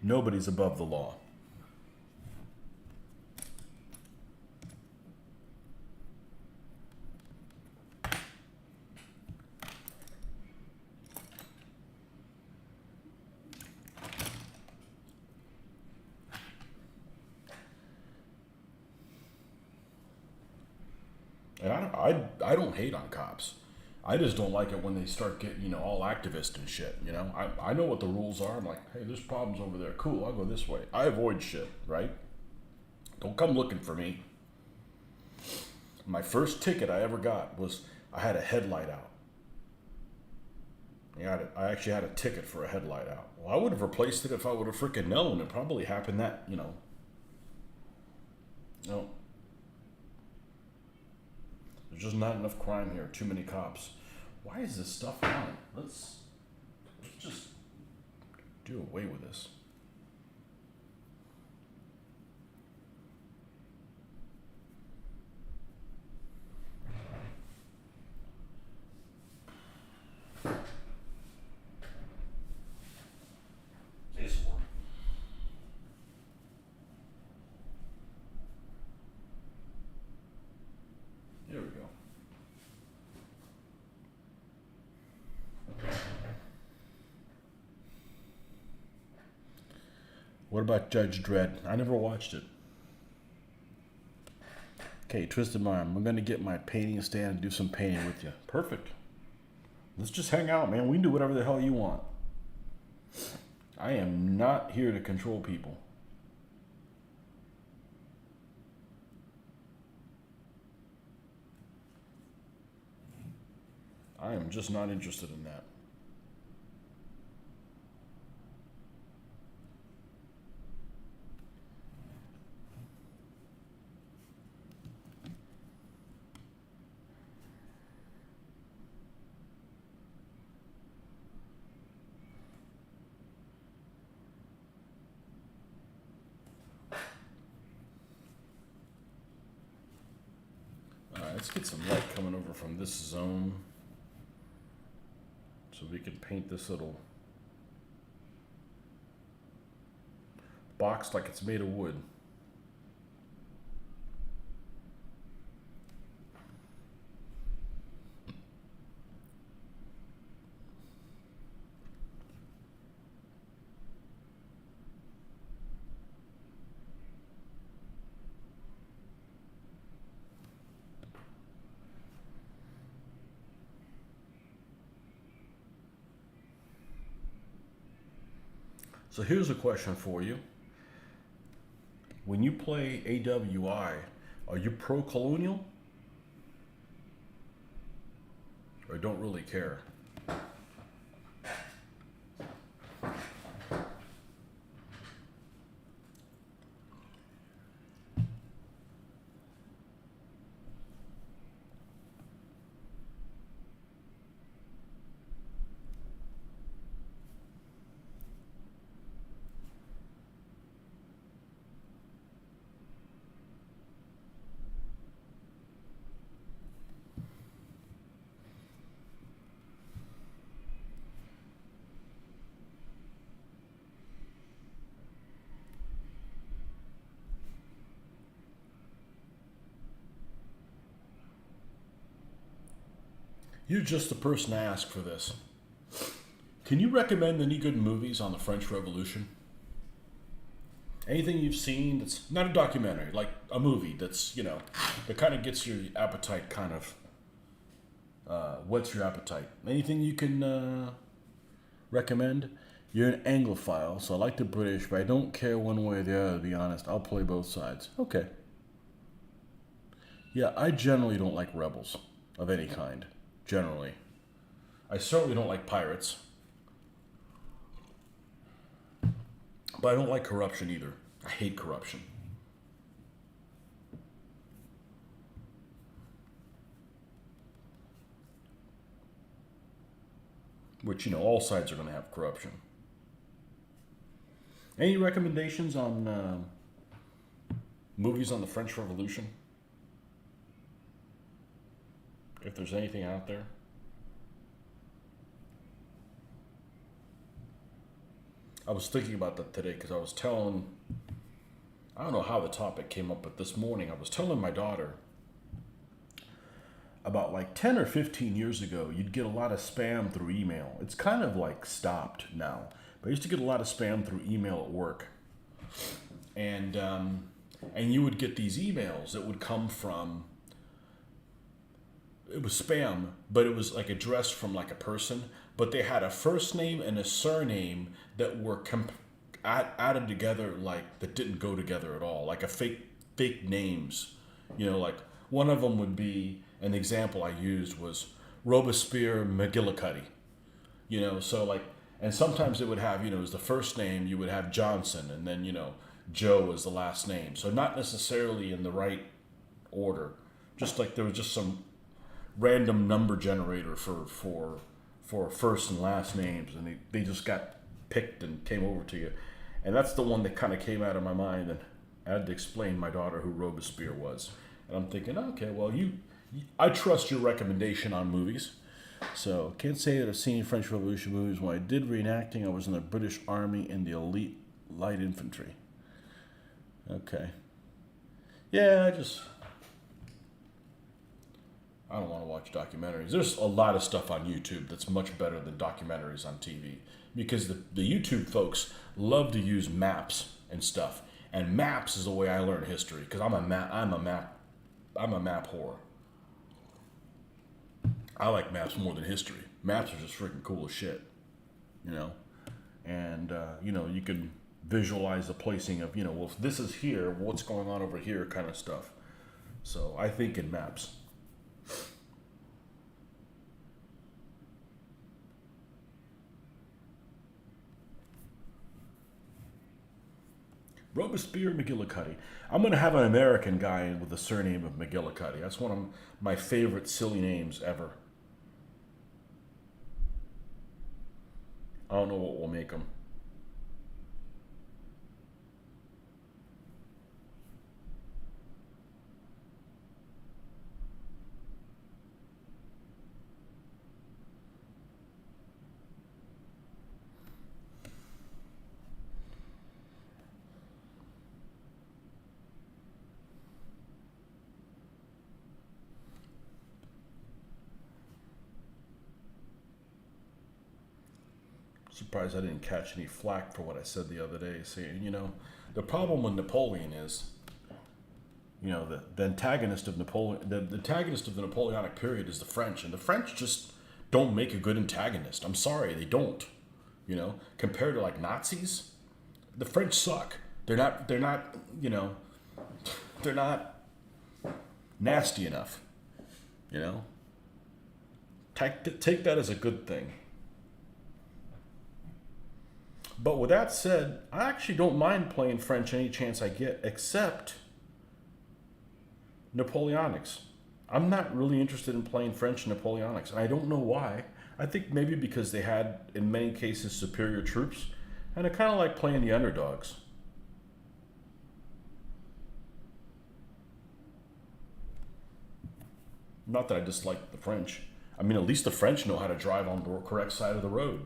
Nobody's above the law. And I don't hate on cops. I just don't like it when they start getting, all activist and shit, I know what the rules are. I'm like, hey, there's problems over there. Cool, I'll go this way. I avoid shit, right? Don't come looking for me. My first ticket I ever got was I had a headlight out. I actually had a ticket for a headlight out. Well, I would have replaced it if I would have freaking known. It probably happened that, No. There's just not enough crime here. Too many cops. Why is this stuff on? Let's just do away with this. There we go. What about Judge Dredd? I never watched it. Okay, Twisted My Arm. I'm going to get my painting stand and do some painting with you. Perfect. Let's just hang out, man. We can do whatever the hell you want. I am not here to control people. I am just not interested in that. Let's get some light coming over from this zone so we can paint this little box like it's made of wood. So here's a question for you. When you play AWI, are you pro-colonial? Or don't really care? You're just the person to ask for this. Can you recommend any good movies on the French Revolution? Anything you've seen that's not a documentary, like a movie that's, that kind of gets your appetite, kind of whets your appetite. Anything you can recommend? You're an Anglophile, so I like the British, but I don't care one way or the other, to be honest. I'll play both sides. Okay. Yeah, I generally don't like rebels of any kind. Generally. I certainly don't like pirates. But I don't like corruption either. I hate corruption. Which, all sides are going to have corruption. Any recommendations on movies on the French Revolution? If there's anything out there. I was thinking about that today because I don't know how the topic came up, but this morning I was telling my daughter about like 10 or 15 years ago, you'd get a lot of spam through email. It's kind of like stopped now, but I used to get a lot of spam through email at work. And you would get these emails that would come from, it was spam, but it was like addressed from like a person, but they had a first name and a surname that were added together, like that didn't go together at all, like a fake names. Like one of them would be, an example I used was Robespierre McGillicuddy. So like, and sometimes it would have, as the first name, you would have Johnson, and then, Joe as the last name. So not necessarily in the right order, just like there was just some random number generator for first and last names, and they just got picked and came over to you. And that's the one that kind of came out of my mind, and I had to explain to my daughter who Robespierre was. And I'm thinking, okay, well, I trust your recommendation on movies. So can't say that I've seen French Revolution movies. When I did reenacting, I was in the British Army in the elite light infantry. Okay. Yeah, I don't want to watch documentaries. There's a lot of stuff on YouTube that's much better than documentaries on TV, because the YouTube folks love to use maps and stuff. And maps is the way I learn history, because I'm a map whore. I like maps more than history. Maps are just freaking cool as shit, And you can visualize the placing of, well, if this is here, what's going on over here, kind of stuff. So I think in maps. Robespierre McGillicuddy. I'm going to have an American guy with the surname of McGillicuddy. That's one of my favorite silly names ever. I don't know what will make him. Surprised I didn't catch any flack for what I said the other day, saying, the problem with Napoleon is, the antagonist of Napoleon, the antagonist of the Napoleonic period is the French, and the French just don't make a good antagonist. I'm sorry, they don't. Compared to like Nazis, the French suck. They're not, they're not nasty enough. Take that as a good thing. But with that said, I actually don't mind playing French any chance I get, except Napoleonics. I'm not really interested in playing French Napoleonics, and I don't know why. I think maybe because they had, in many cases, superior troops, and I kind of like playing the underdogs. Not that I dislike the French. I mean, at least the French know how to drive on the correct side of the road.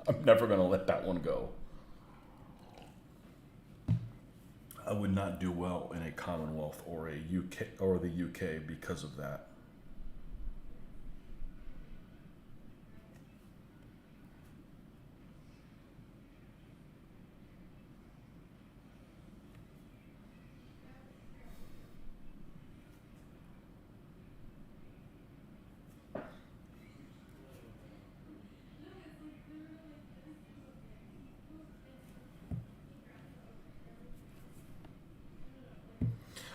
I'm never going to let that one go. I would not do well in a Commonwealth or a UK or the UK because of that.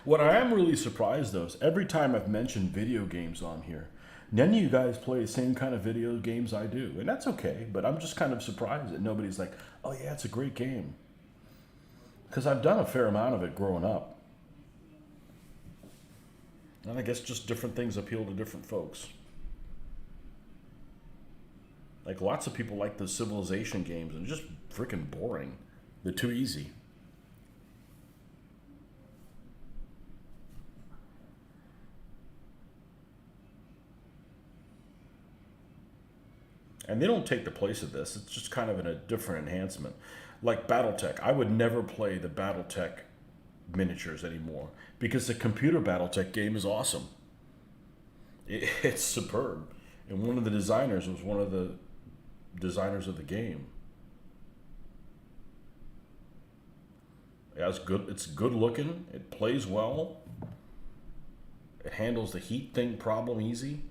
What I am really surprised though is every time I've mentioned video games on here, none of you guys play the same kind of video games I do. And that's okay, but I'm just kind of surprised that nobody's like, oh yeah, it's a great game. Because I've done a fair amount of it growing up. And I guess just different things appeal to different folks. Like lots of people like the Civilization games and they're just freaking boring. They're too easy. And they don't take the place of this. It's just kind of in a different enhancement. Like Battletech. I would never play the Battletech miniatures anymore because the computer Battletech game is awesome. It's superb. And one of the designers was one of the designers of the game. Yeah, it's good looking. It plays well. It handles the heat thing problem easy.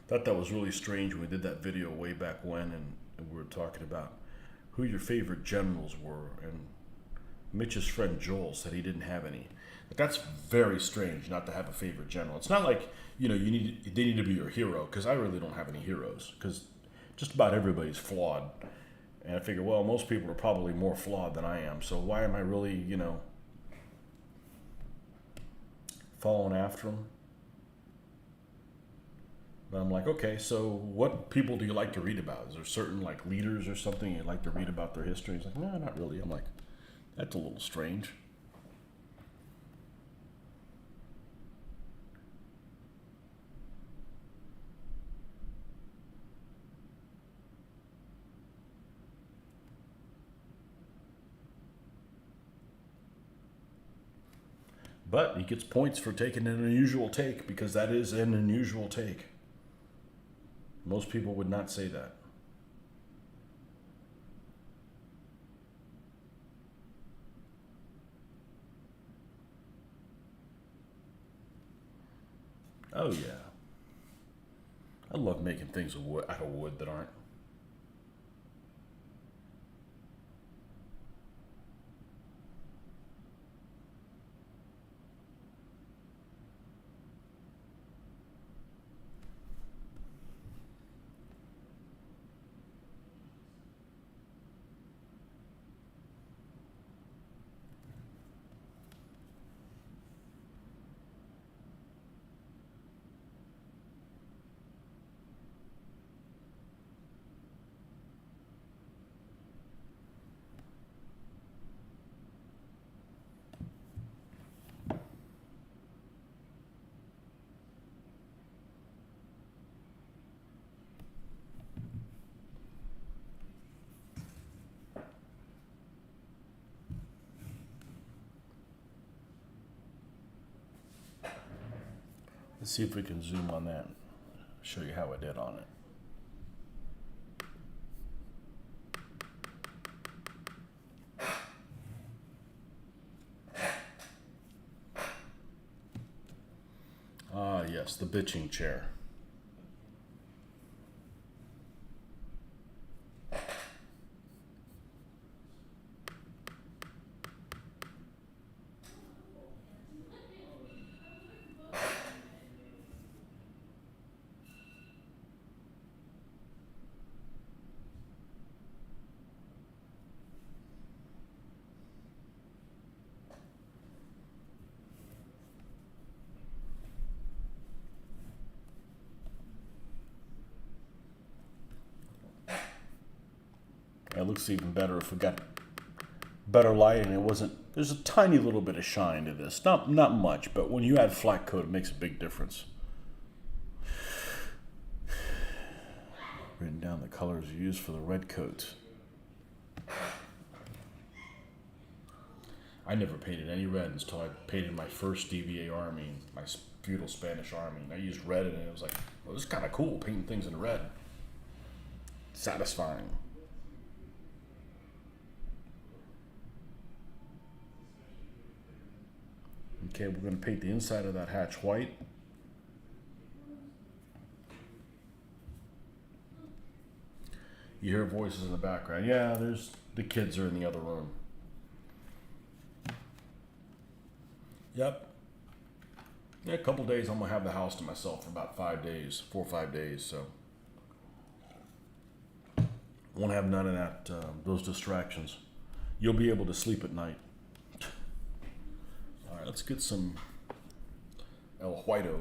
Thought that was really strange when we did that video way back when, and we were talking about who your favorite generals were, and Mitch's friend Joel said he didn't have any. But that's very strange not to have a favorite general. It's not like they need to be your hero, because I really don't have any heroes, because just about everybody's flawed, and I figure, well, most people are probably more flawed than I am, so why am I really following after them? But I'm like, okay, so what people do you like to read about? Is there certain like leaders or something you'd like to read about their history? He's like, no, not really. I'm like, that's a little strange. But he gets points for taking an unusual take, because that is an unusual take. Most people would not say that. Oh yeah. I love making things out of wood that aren't. Let's see if we can zoom on that. Show you how I did on it. Ah, yes, the bitching chair. It looks even better if we got better light and it wasn't. There's a tiny little bit of shine to this. Not much, but when you add flat coat, it makes a big difference. Written down the colors used for the red coat. I never painted any red until I painted my first DVA army, my feudal Spanish army. And I used red and it was like, well, this is kind of cool, painting things in red. Satisfying. Okay, we're going to paint the inside of that hatch white. You hear voices in the background. Yeah, there's the kids are in the other room. Yep. Yeah, a couple days I'm going to have the house to myself for about 5 days, 4 or 5 days, so won't have none of that, those distractions. You'll be able to sleep at night. All right, let's get some El Whito.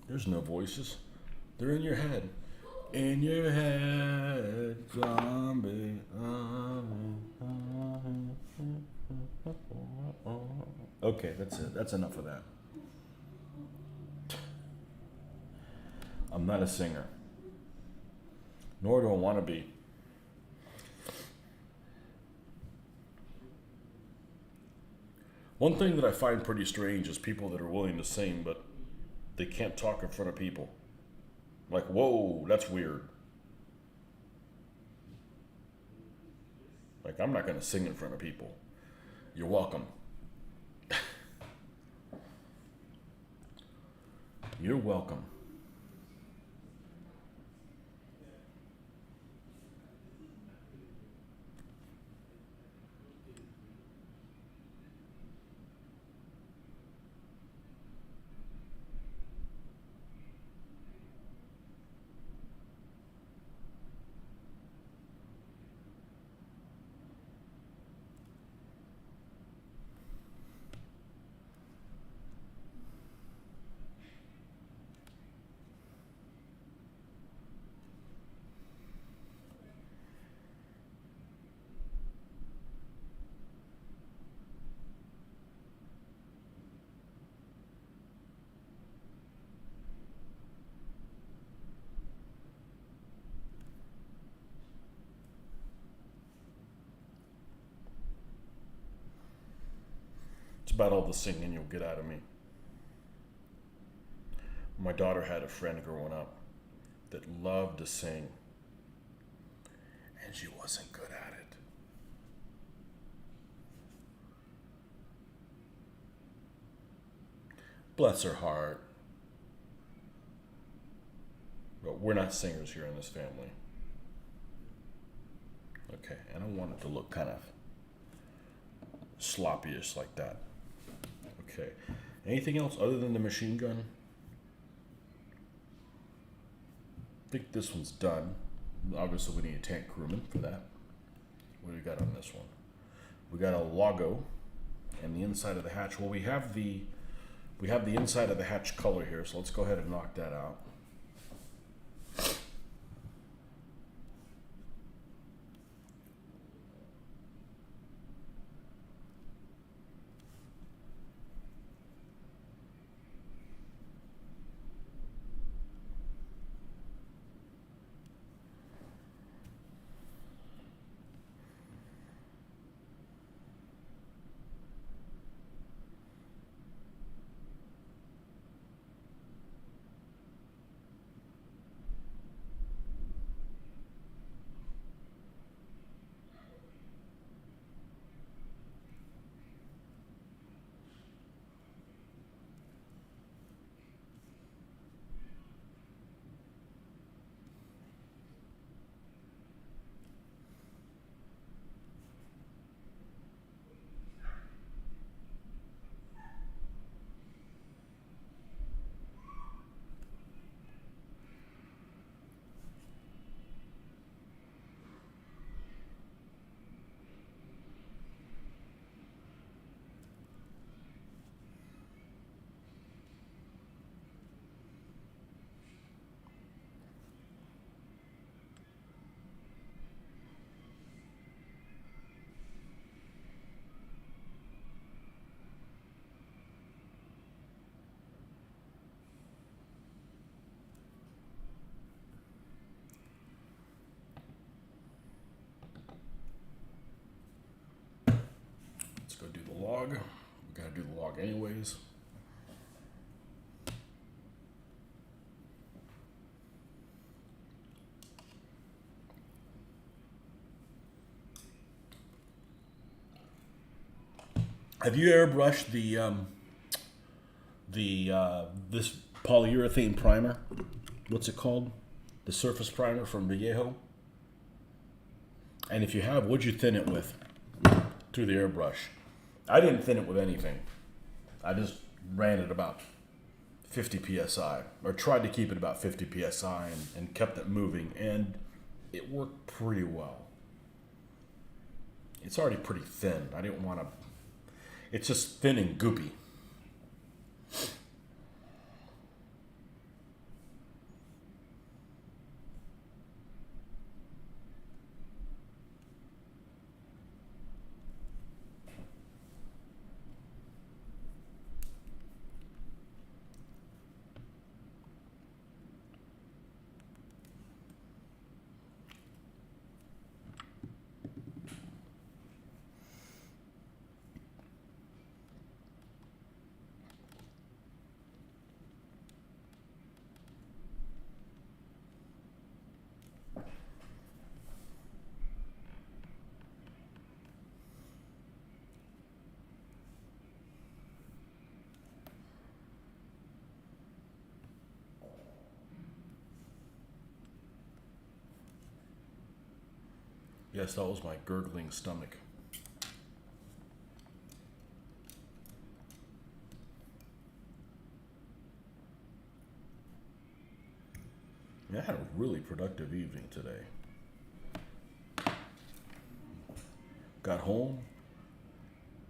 There's no voices. They're in your head. In your head, zombie. Okay, that's it. That's enough of that. I'm not a singer. Nor do I want to be. One thing that I find pretty strange is people that are willing to sing, but they can't talk in front of people. Like, whoa, that's weird. Like, I'm not going to sing in front of people. You're welcome. You're welcome. It's about all the singing you'll get out of me. My daughter had a friend growing up that loved to sing, and she wasn't good at it. Bless her heart. But we're not singers here in this family. Okay, I don't want it to look kind of sloppyish like that. Okay, anything else other than the machine gun? I think this one's done. Obviously, we need a tank crewman for that. What do we got on this one? We got a logo and the inside of the hatch. Well, we have the inside of the hatch color here, so let's go ahead and knock that out. log. We gotta do the log anyways. Have you airbrushed this polyurethane primer? What's it called? The surface primer from Vallejo? And if you have, what'd you thin it with through the airbrush? I didn't thin it with anything. I just ran it about 50 psi, or tried to keep it about 50 psi, and kept it moving, and it worked pretty well. It's already pretty thin. I didn't want to. It's just thin and goopy. Yes, that was my gurgling stomach. I had a really productive evening today. Got home,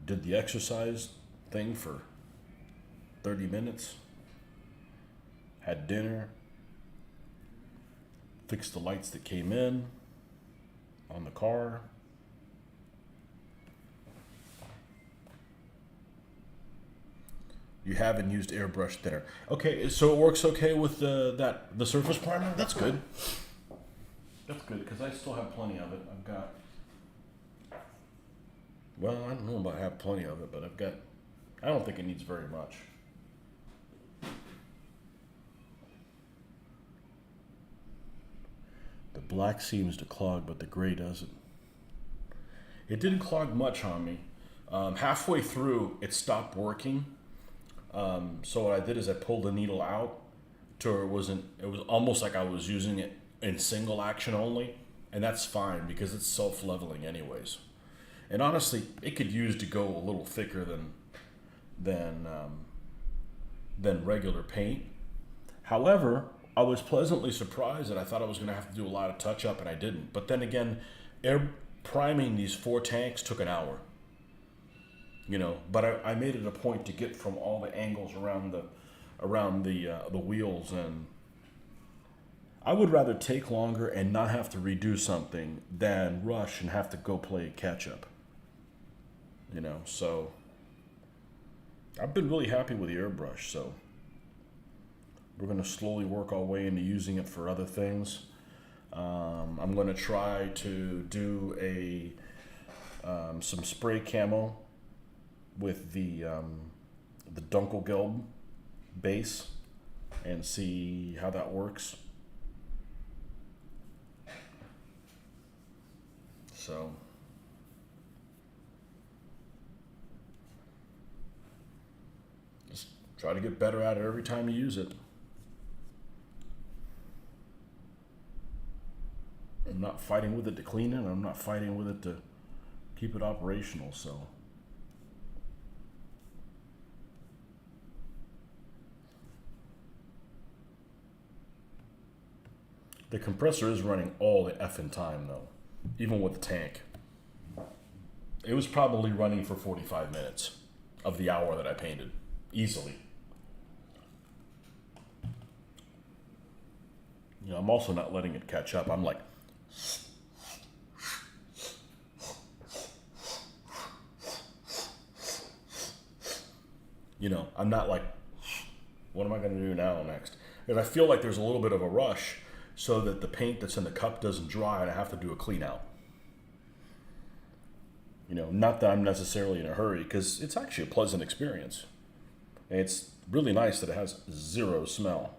did the exercise thing for 30 minutes, had dinner, fixed the lights that came in on the car. You haven't used airbrush thinner. Okay, so it works okay with the surface primer? That's good. That's good, because I still have plenty of it. I've got, well, I don't know about have plenty of it, but I don't think it needs very much. The black seems to clog, but the gray doesn't. It didn't clog much on me. Halfway through, it stopped working. So what I did is I pulled the needle out to where it was almost like I was using it in single action only, and that's fine because it's self-leveling anyways. And honestly, it could use to go a little thicker than regular paint. However, I was pleasantly surprised that I thought I was going to have to do a lot of touch up, and I didn't. But then again, air priming these 4 tanks took an hour. But I made it a point to get from all the angles around the wheels, and I would rather take longer and not have to redo something than rush and have to go play catch up. So I've been really happy with the airbrush. So we're going to slowly work our way into using it for other things. I'm going to try to do some spray camo with the Dunkelgelb base and see how that works. So just try to get better at it every time you use it. I'm not fighting with it to clean it, and I'm not fighting with it to keep it operational, so. The compressor is running all the effing time though, even with the tank. It was probably running for 45 minutes of the hour that I painted, easily. I'm also not letting it catch up. I'm like, I'm not like, what am I going to do now next? And I feel like there's a little bit of a rush so that the paint that's in the cup doesn't dry and I have to do a clean out. Not that I'm necessarily in a hurry, because it's actually a pleasant experience. And it's really nice that it has zero smell.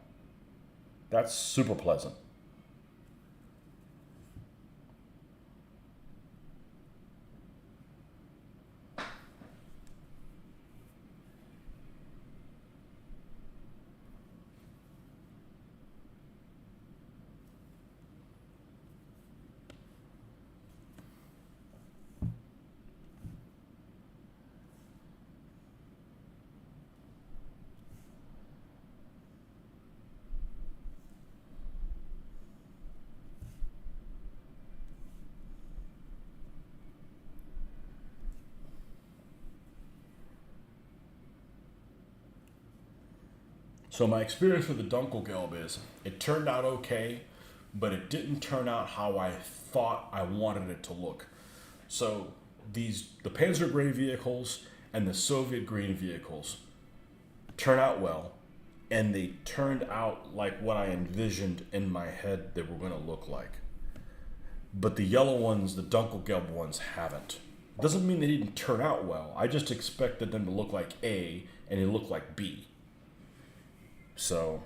That's super pleasant. So my experience with the Dunkelgelb is it turned out okay, but it didn't turn out how I thought I wanted it to look. So the Panzer Gray vehicles and the Soviet green vehicles turn out well, and they turned out like what I envisioned in my head they were going to look like. But the yellow ones, the Dunkelgelb ones, haven't. Doesn't mean they didn't turn out well. I just expected them to look like A, and they look like B. So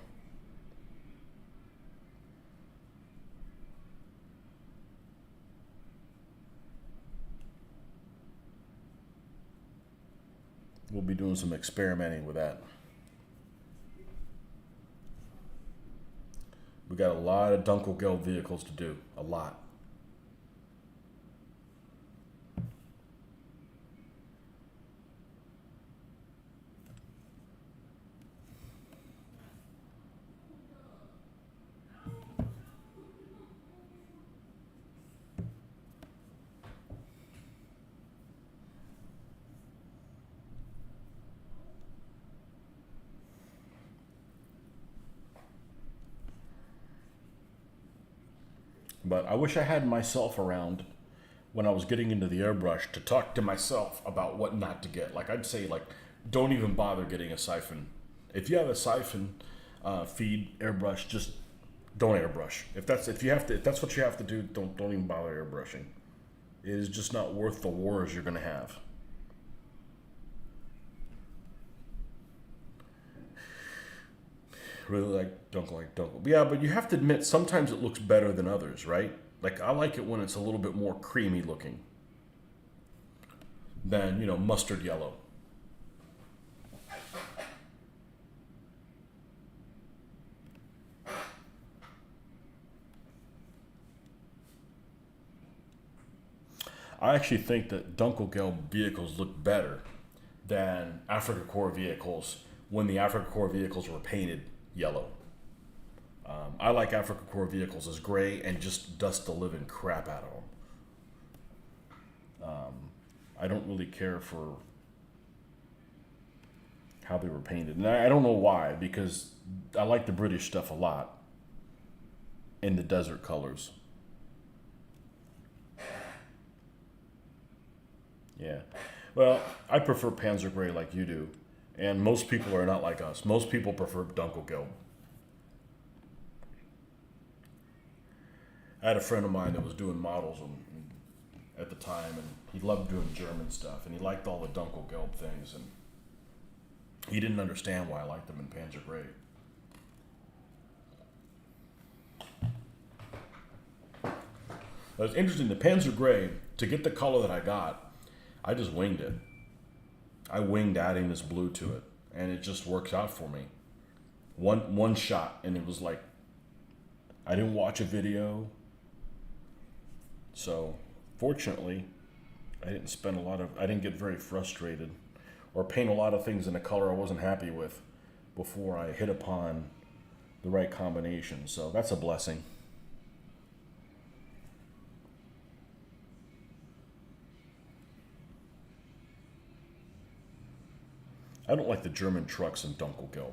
we'll be doing some experimenting with that. We got a lot of Dunkelgelb vehicles to do. A lot. But I wish I had myself around when I was getting into the airbrush to talk to myself about what not to get. Like I'd say, don't even bother getting a siphon. If you have a siphon feed airbrush, just don't airbrush. If that's what you have to do, don't even bother airbrushing. It is just not worth the wars you're gonna have. Really don't like Dunkel. Yeah, but you have to admit sometimes it looks better than others, right? Like I like it when it's a little bit more creamy looking than, mustard yellow. I actually think that Dunkelgelb vehicles look better than Afrika Korps vehicles when the Afrika Korps vehicles were painted yellow. I like Afrika Korps vehicles as gray and just dust the living crap out of them. I don't really care for how they were painted. And I don't know why, because I like the British stuff a lot in the desert colors. Yeah. Well, I prefer Panzer Gray like you do. And most people are not like us. Most people prefer Dunkelgelb. I had a friend of mine that was doing models at the time, and he loved doing German stuff, and he liked all the Dunkelgelb things, and he didn't understand why I liked them in Panzer Gray. It was interesting. The Panzer Gray, to get the color that I got, I just winged it. I winged adding this blue to it, and it just works out for me. One shot, and it was like, I didn't watch a video. So, fortunately, I didn't get very frustrated or paint a lot of things in a color I wasn't happy with before I hit upon the right combination. So, that's a blessing. I don't like the German trucks in Dunkelgelb.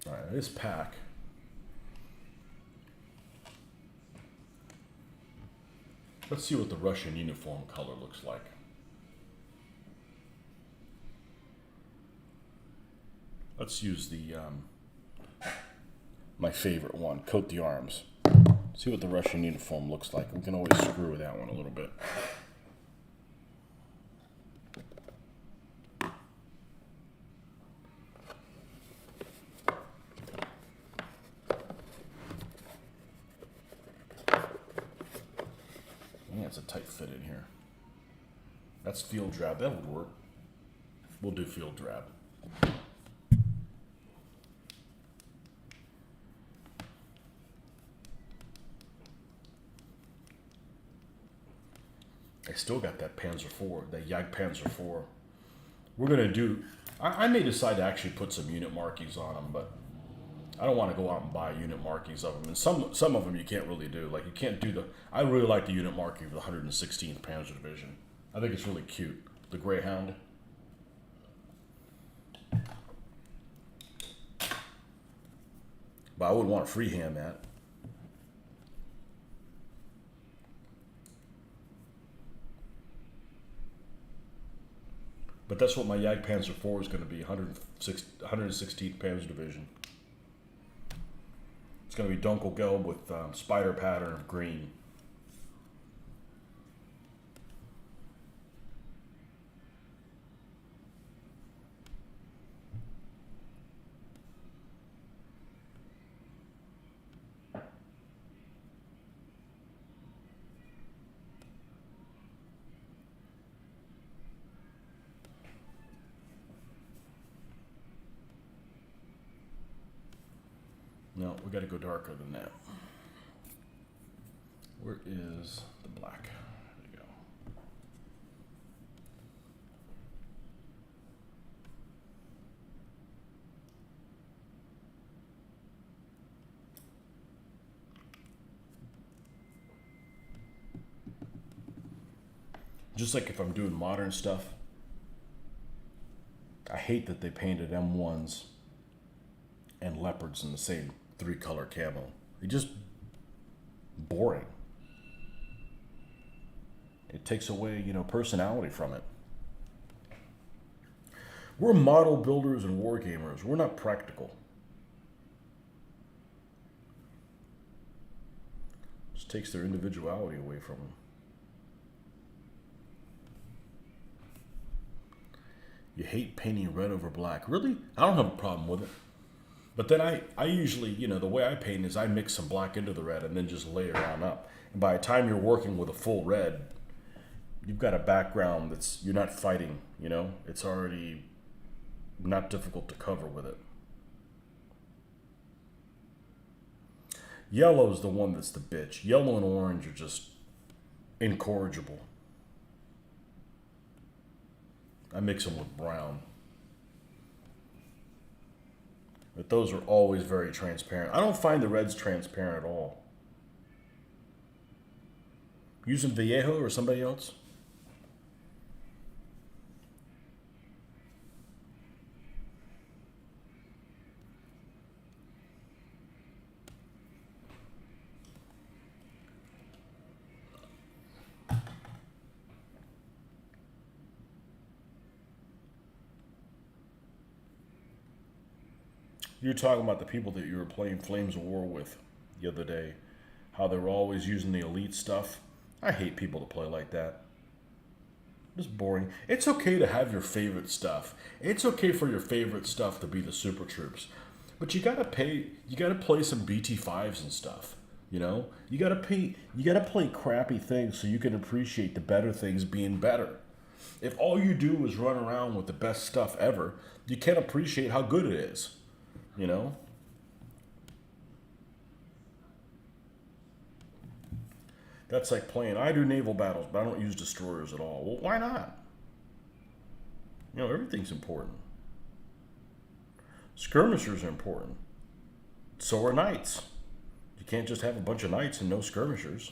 All right, this pack. Let's see what the Russian uniform color looks like. Let's use the my favorite one, coat the arms. See what the Russian uniform looks like. We can always screw with that one a little bit. Yeah, it's a tight fit in here. That's field drab. That would work. We'll do field drab. I still got that Panzer IV, that Panzer IV. We're gonna do. I may decide to actually put some unit markings on them, but I don't want to go out and buy unit markings of them. And some of them you can't really do. Like you can't do the. I really like the unit marking of the 116th Panzer Division. I think it's really cute. The Greyhound. But I wouldn't want to freehand that. But that's what my Panzer IV is going to be, 116th Panzer Division. It's going to be Dunkelgelb with spider pattern of green. No, we got to go darker than that. Where is the black? There you go. Just like if I'm doing modern stuff, I hate that they painted M1s and leopards in the same 3-color camo. They're just boring. It takes away, personality from it. We're model builders and war gamers. We're not practical. Just takes their individuality away from them. You hate painting red over black. Really? I don't have a problem with it. But then I usually, the way I paint is I mix some black into the red and then just layer on up. And by the time you're working with a full red, you've got a background you're not fighting, It's already not difficult to cover with it. Yellow's the one that's the bitch. Yellow and orange are just incorrigible. I mix them with brown. But those are always very transparent. I don't find the reds transparent at all. Using Vallejo or somebody else? You're talking about the people that you were playing Flames of War with the other day. How they were always using the elite stuff. I hate people that play like that. It's boring. It's okay to have your favorite stuff. It's okay for your favorite stuff to be the Super Troops. But you gotta play some BT5s and stuff. You gotta play crappy things so you can appreciate the better things being better. If all you do is run around with the best stuff ever, you can't appreciate how good it is. That's like playing, I do naval battles, but I don't use destroyers at all. Well, why not? Everything's important. Skirmishers are important. So are knights. You can't just have a bunch of knights and no skirmishers.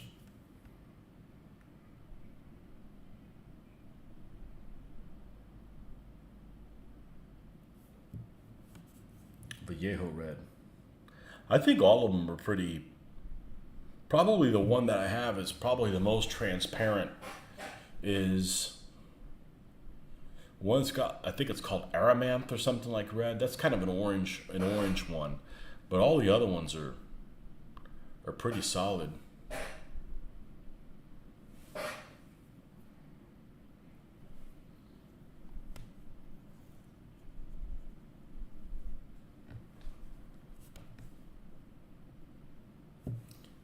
Vallejo red. I think all of them are pretty. Probably the one that I have is probably the most transparent. Is One's got, I think it's called Aramanth or something like red. That's kind of an orange one. But all the other ones are pretty solid.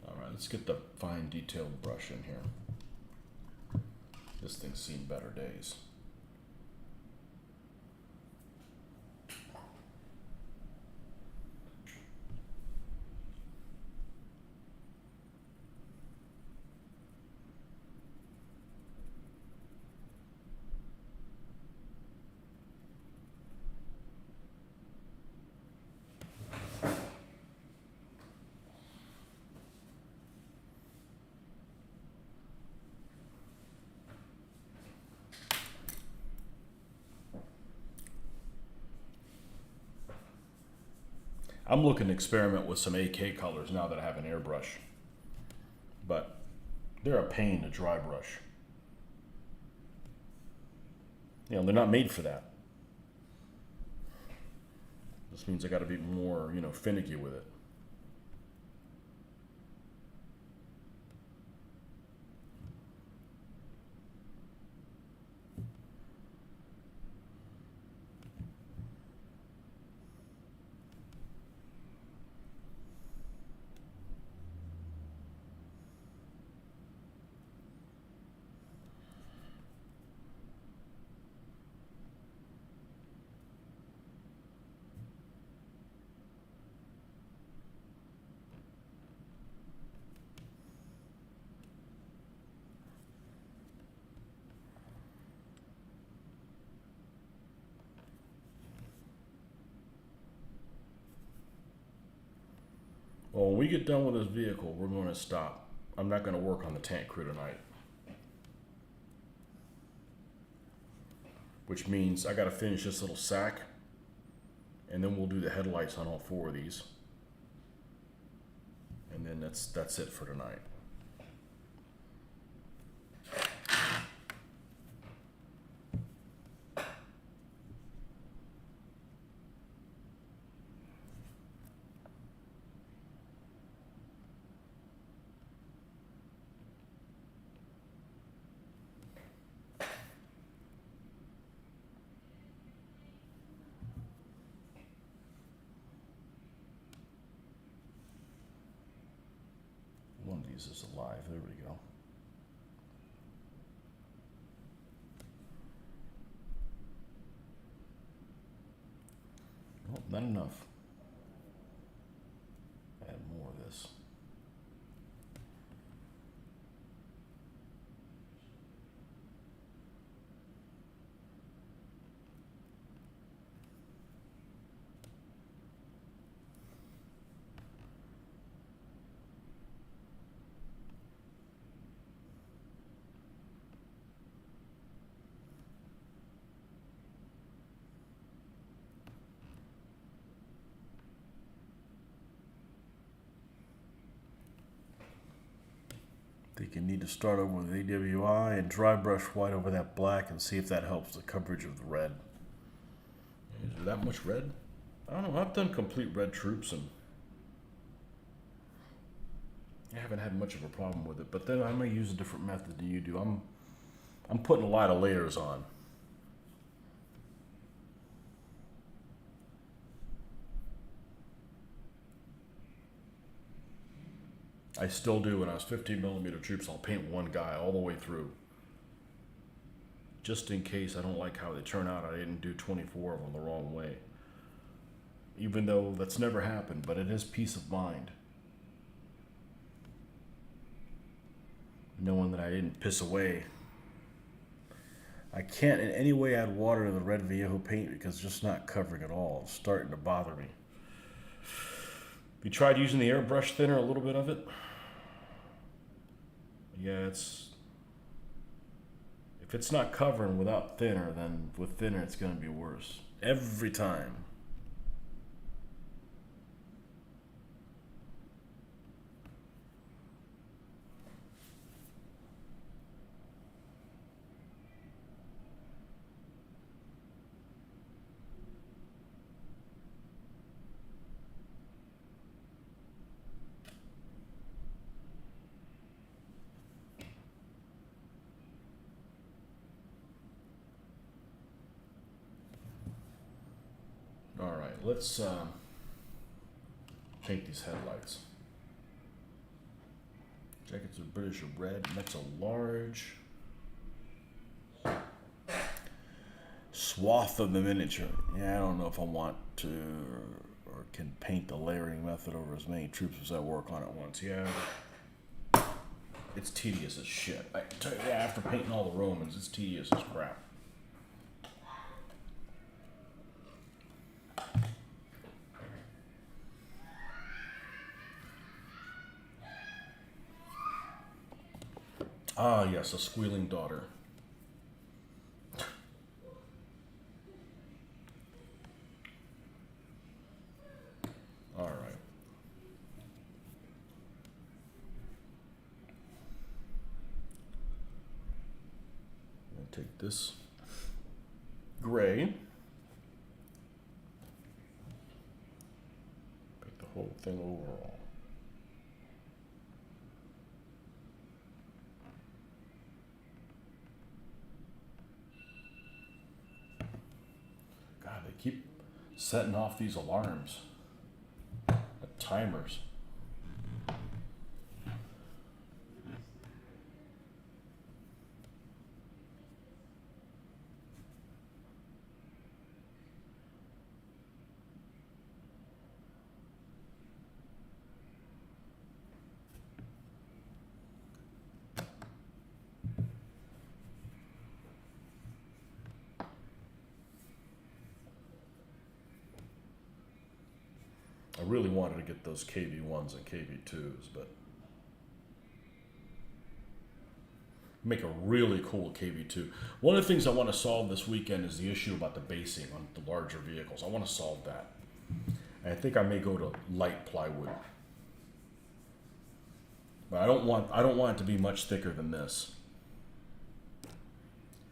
All right, let's get the fine detailed brush in here. This thing's seen better days. I'm looking to experiment with some AK colors now that I have an airbrush. But they're a pain to dry brush. You know, they're not made for that. This means I got to be more, finicky with it. Well, when we get done with this vehicle, we're going to stop. I'm not going to work on the tank crew tonight. Which means I got to finish this little sack. And then we'll do the headlights on all four of these. And then that's it for tonight. One of these is alive. There we go. Oh, not enough. Add more of this. Think you need to start over with AWI and dry brush white over that black and see if that helps the coverage of the red. Is there that much red? I don't know. I've done complete red troops and I haven't had much of a problem with it. But then I may use a different method than you do. I'm putting a lot of layers on. I still do. When I was 15mm troops, I'll paint one guy all the way through. Just in case I don't like how they turn out, I didn't do 24 of them the wrong way. Even though that's never happened, but it is peace of mind. Knowing that I didn't piss away. I can't in any way add water to the red Viejo paint because it's just not covering at all. It's starting to bother me. You tried using the airbrush thinner, a little bit of it? Yeah, if it's not covering without thinner, then with thinner it's going to be worse. Every time. All right, let's paint these headlights. Jackets are British red, and that's a large swath of the miniature. Yeah, I don't know if I want to or can paint the layering method over as many troops as I work on at once. Yeah, it's tedious as shit. I tell you, after painting all the Romans, it's tedious as crap. Ah, yes, a squealing daughter. All right. I'm going to take this gray, paint the whole thing overall. God, they keep setting off these alarms, timers. I really wanted to get those KV1s and KV2s, but make a really cool KV2. One of the things I want to solve this weekend is the issue about the basing on the larger vehicles. I want to solve that. And I think I may go to light plywood. But I don't want it to be much thicker than this.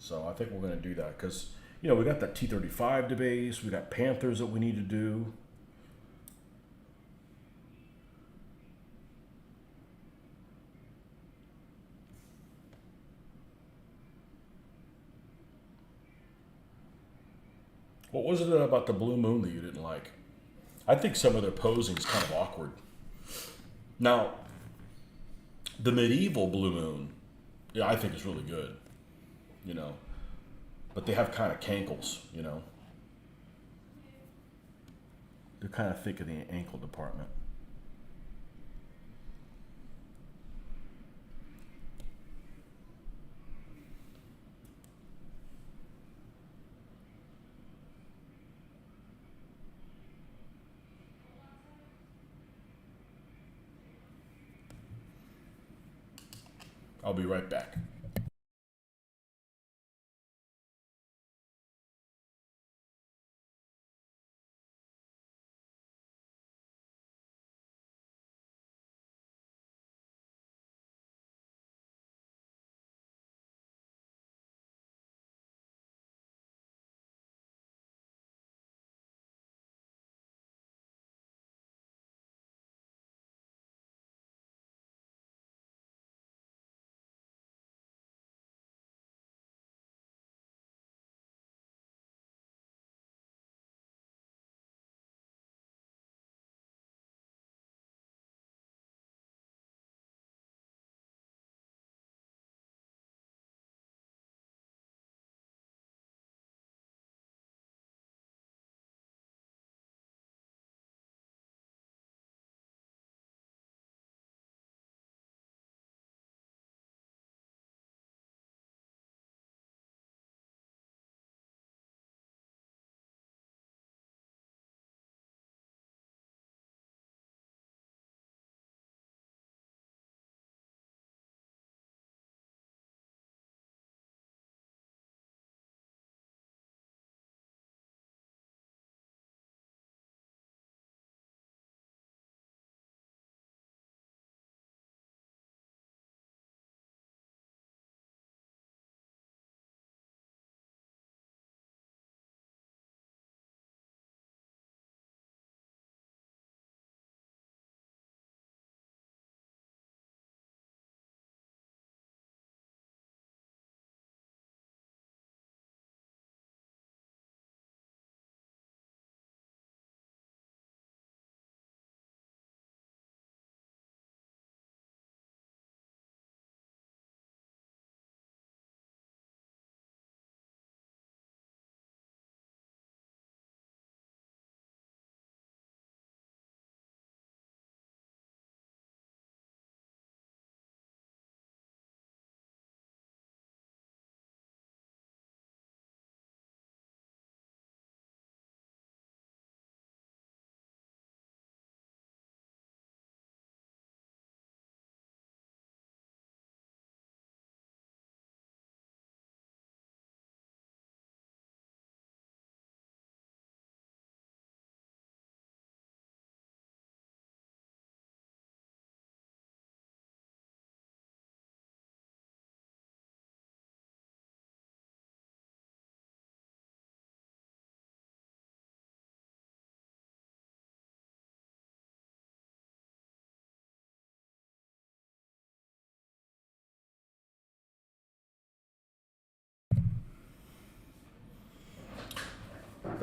So I think we're going to do that because, you know, we got that T-35 to base, we got Panthers that we need to do. What was it about the Blue Moon that you didn't like? I think some of their posing is kind of awkward. Now, the medieval Blue Moon, yeah, I think is really good, you know. But they have kind of cankles, you know. They're kind of thick in the ankle department. I'll be right back.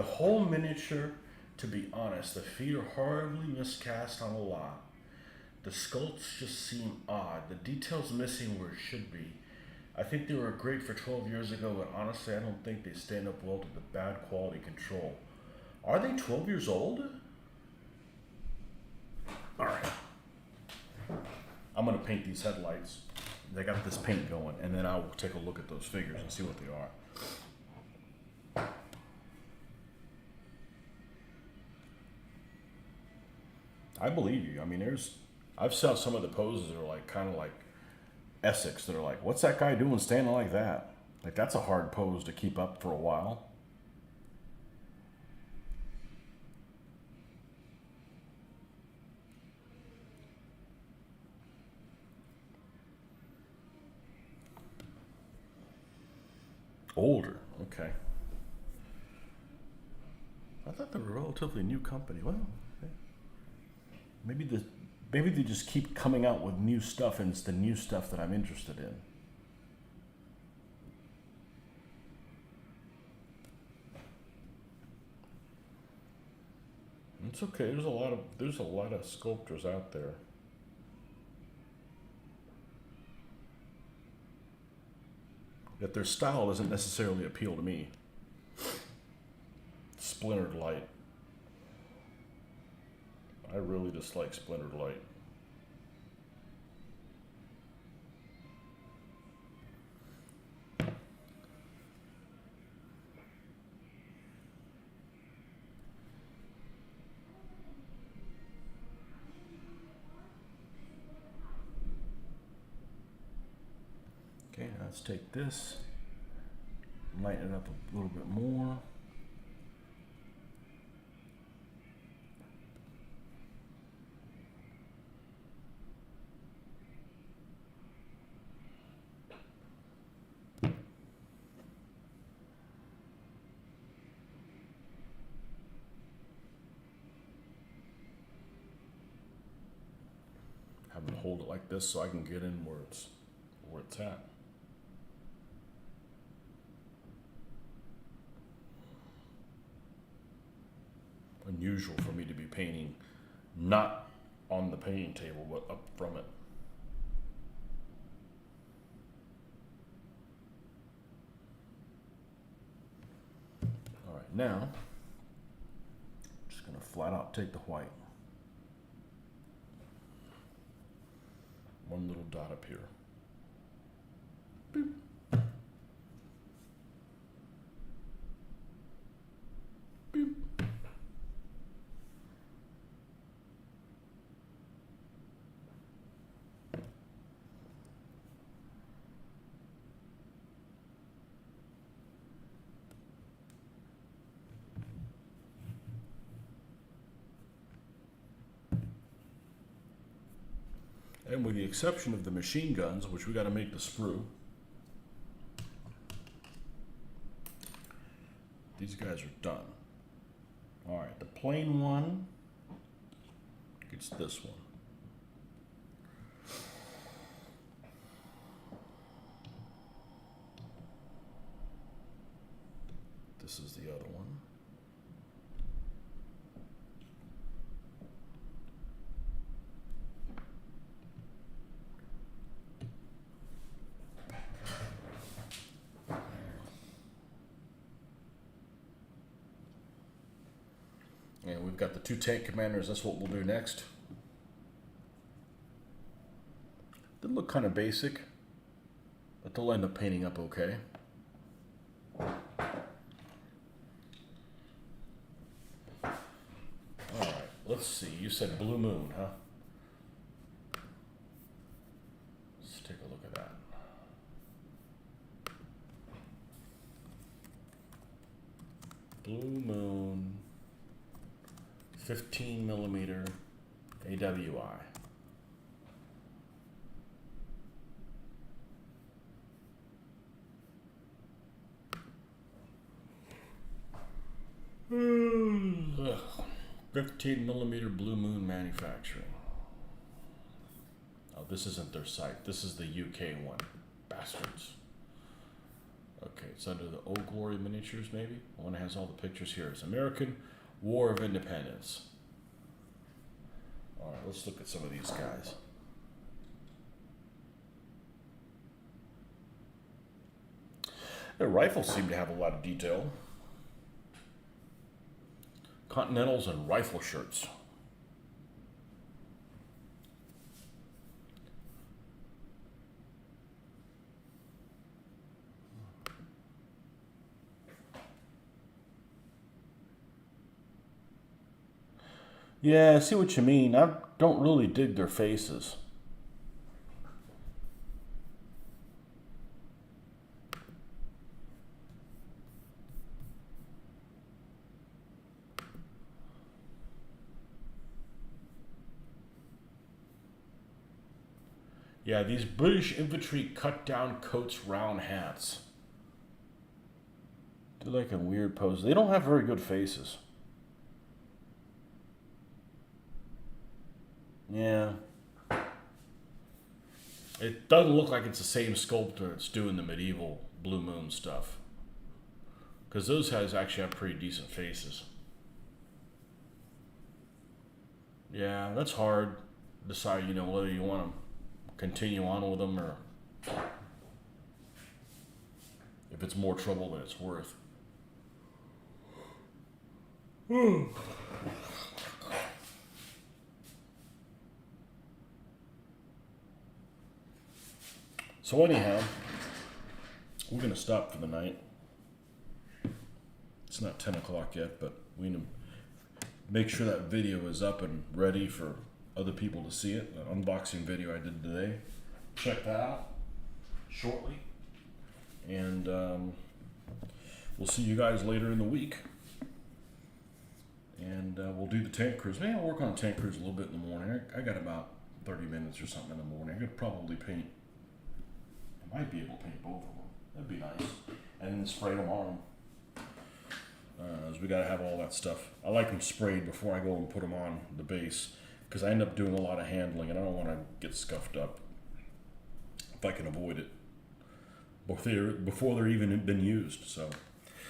The whole miniature, to be honest, the feet are horribly miscast on a lot. The sculpts just seem odd. The details missing where it should be. I think they were great for 12 years ago, but honestly, I don't think they stand up well to the bad quality control. Are they 12 years old? Alright. I'm going to paint these headlights. They got this paint going, and then I'll take a look at those figures and see what they are. I believe you. I mean, I've saw some of the poses that are like kind of like Essex that are like, what's that guy doing standing like that? Like, that's a hard pose to keep up for a while. Older, okay. I thought they were a relatively new company. Well, okay. Maybe they just keep coming out with new stuff, and it's the new stuff that I'm interested in. It's okay. There's a lot of sculptors out there. That their style doesn't necessarily appeal to me. Splintered light. I really dislike splintered light. Okay, let's take this, lighten it up a little bit more. Have them hold it like this so I can get in where it's at. Unusual for me to be painting not on the painting table but up from it. Alright, now I'm just going to flat out take the white. One little dot up here. Boop. Boop. And with the exception of the machine guns, which we got to make the sprue, these guys are done. All right, the plain one gets this one. This is the other one. And we've got the two tank commanders. That's what we'll do next. They look kind of basic, but they'll end up painting up okay. Alright, let's see. You said Blue Moon, huh? Let's take a look at that. Blue Moon, 15 millimeter AWI. Ugh. 15 millimeter Blue Moon manufacturing. Oh, this isn't their site. This is the UK one. Bastards. Okay, it's under the Old Glory Miniatures, maybe? The one that has all the pictures here is American War of Independence. All right, let's look at some of these guys. Their rifles seem to have a lot of detail. Continentals and rifle shirts. Yeah, I see what you mean. I don't really dig their faces. Yeah, these British infantry cut-down coats, round hats. They're like in weird poses. They don't have very good faces. Yeah. It doesn't look like it's the same sculptor that's doing the medieval Blue Moon stuff. Because those guys actually have pretty decent faces. Yeah, that's hard to decide, whether you want to continue on with them or if it's more trouble than it's worth. So anyhow, we're going to stop for the night. It's not 10 o'clock yet, but we need to make sure that video is up and ready for other people to see it. An unboxing video I did today. Check that out shortly. And we'll see you guys later in the week. And we'll do the tank cruise. Maybe I'll work on a tank cruise a little bit in the morning. I got about 30 minutes or something in the morning. I could probably paint. I might be able to paint both of them. That'd be nice. And then spray them on. As we got to have all that stuff. I like them sprayed before I go and put them on the base. Because I end up doing a lot of handling and I don't want to get scuffed up. If I can avoid it. Before they're even been used. So.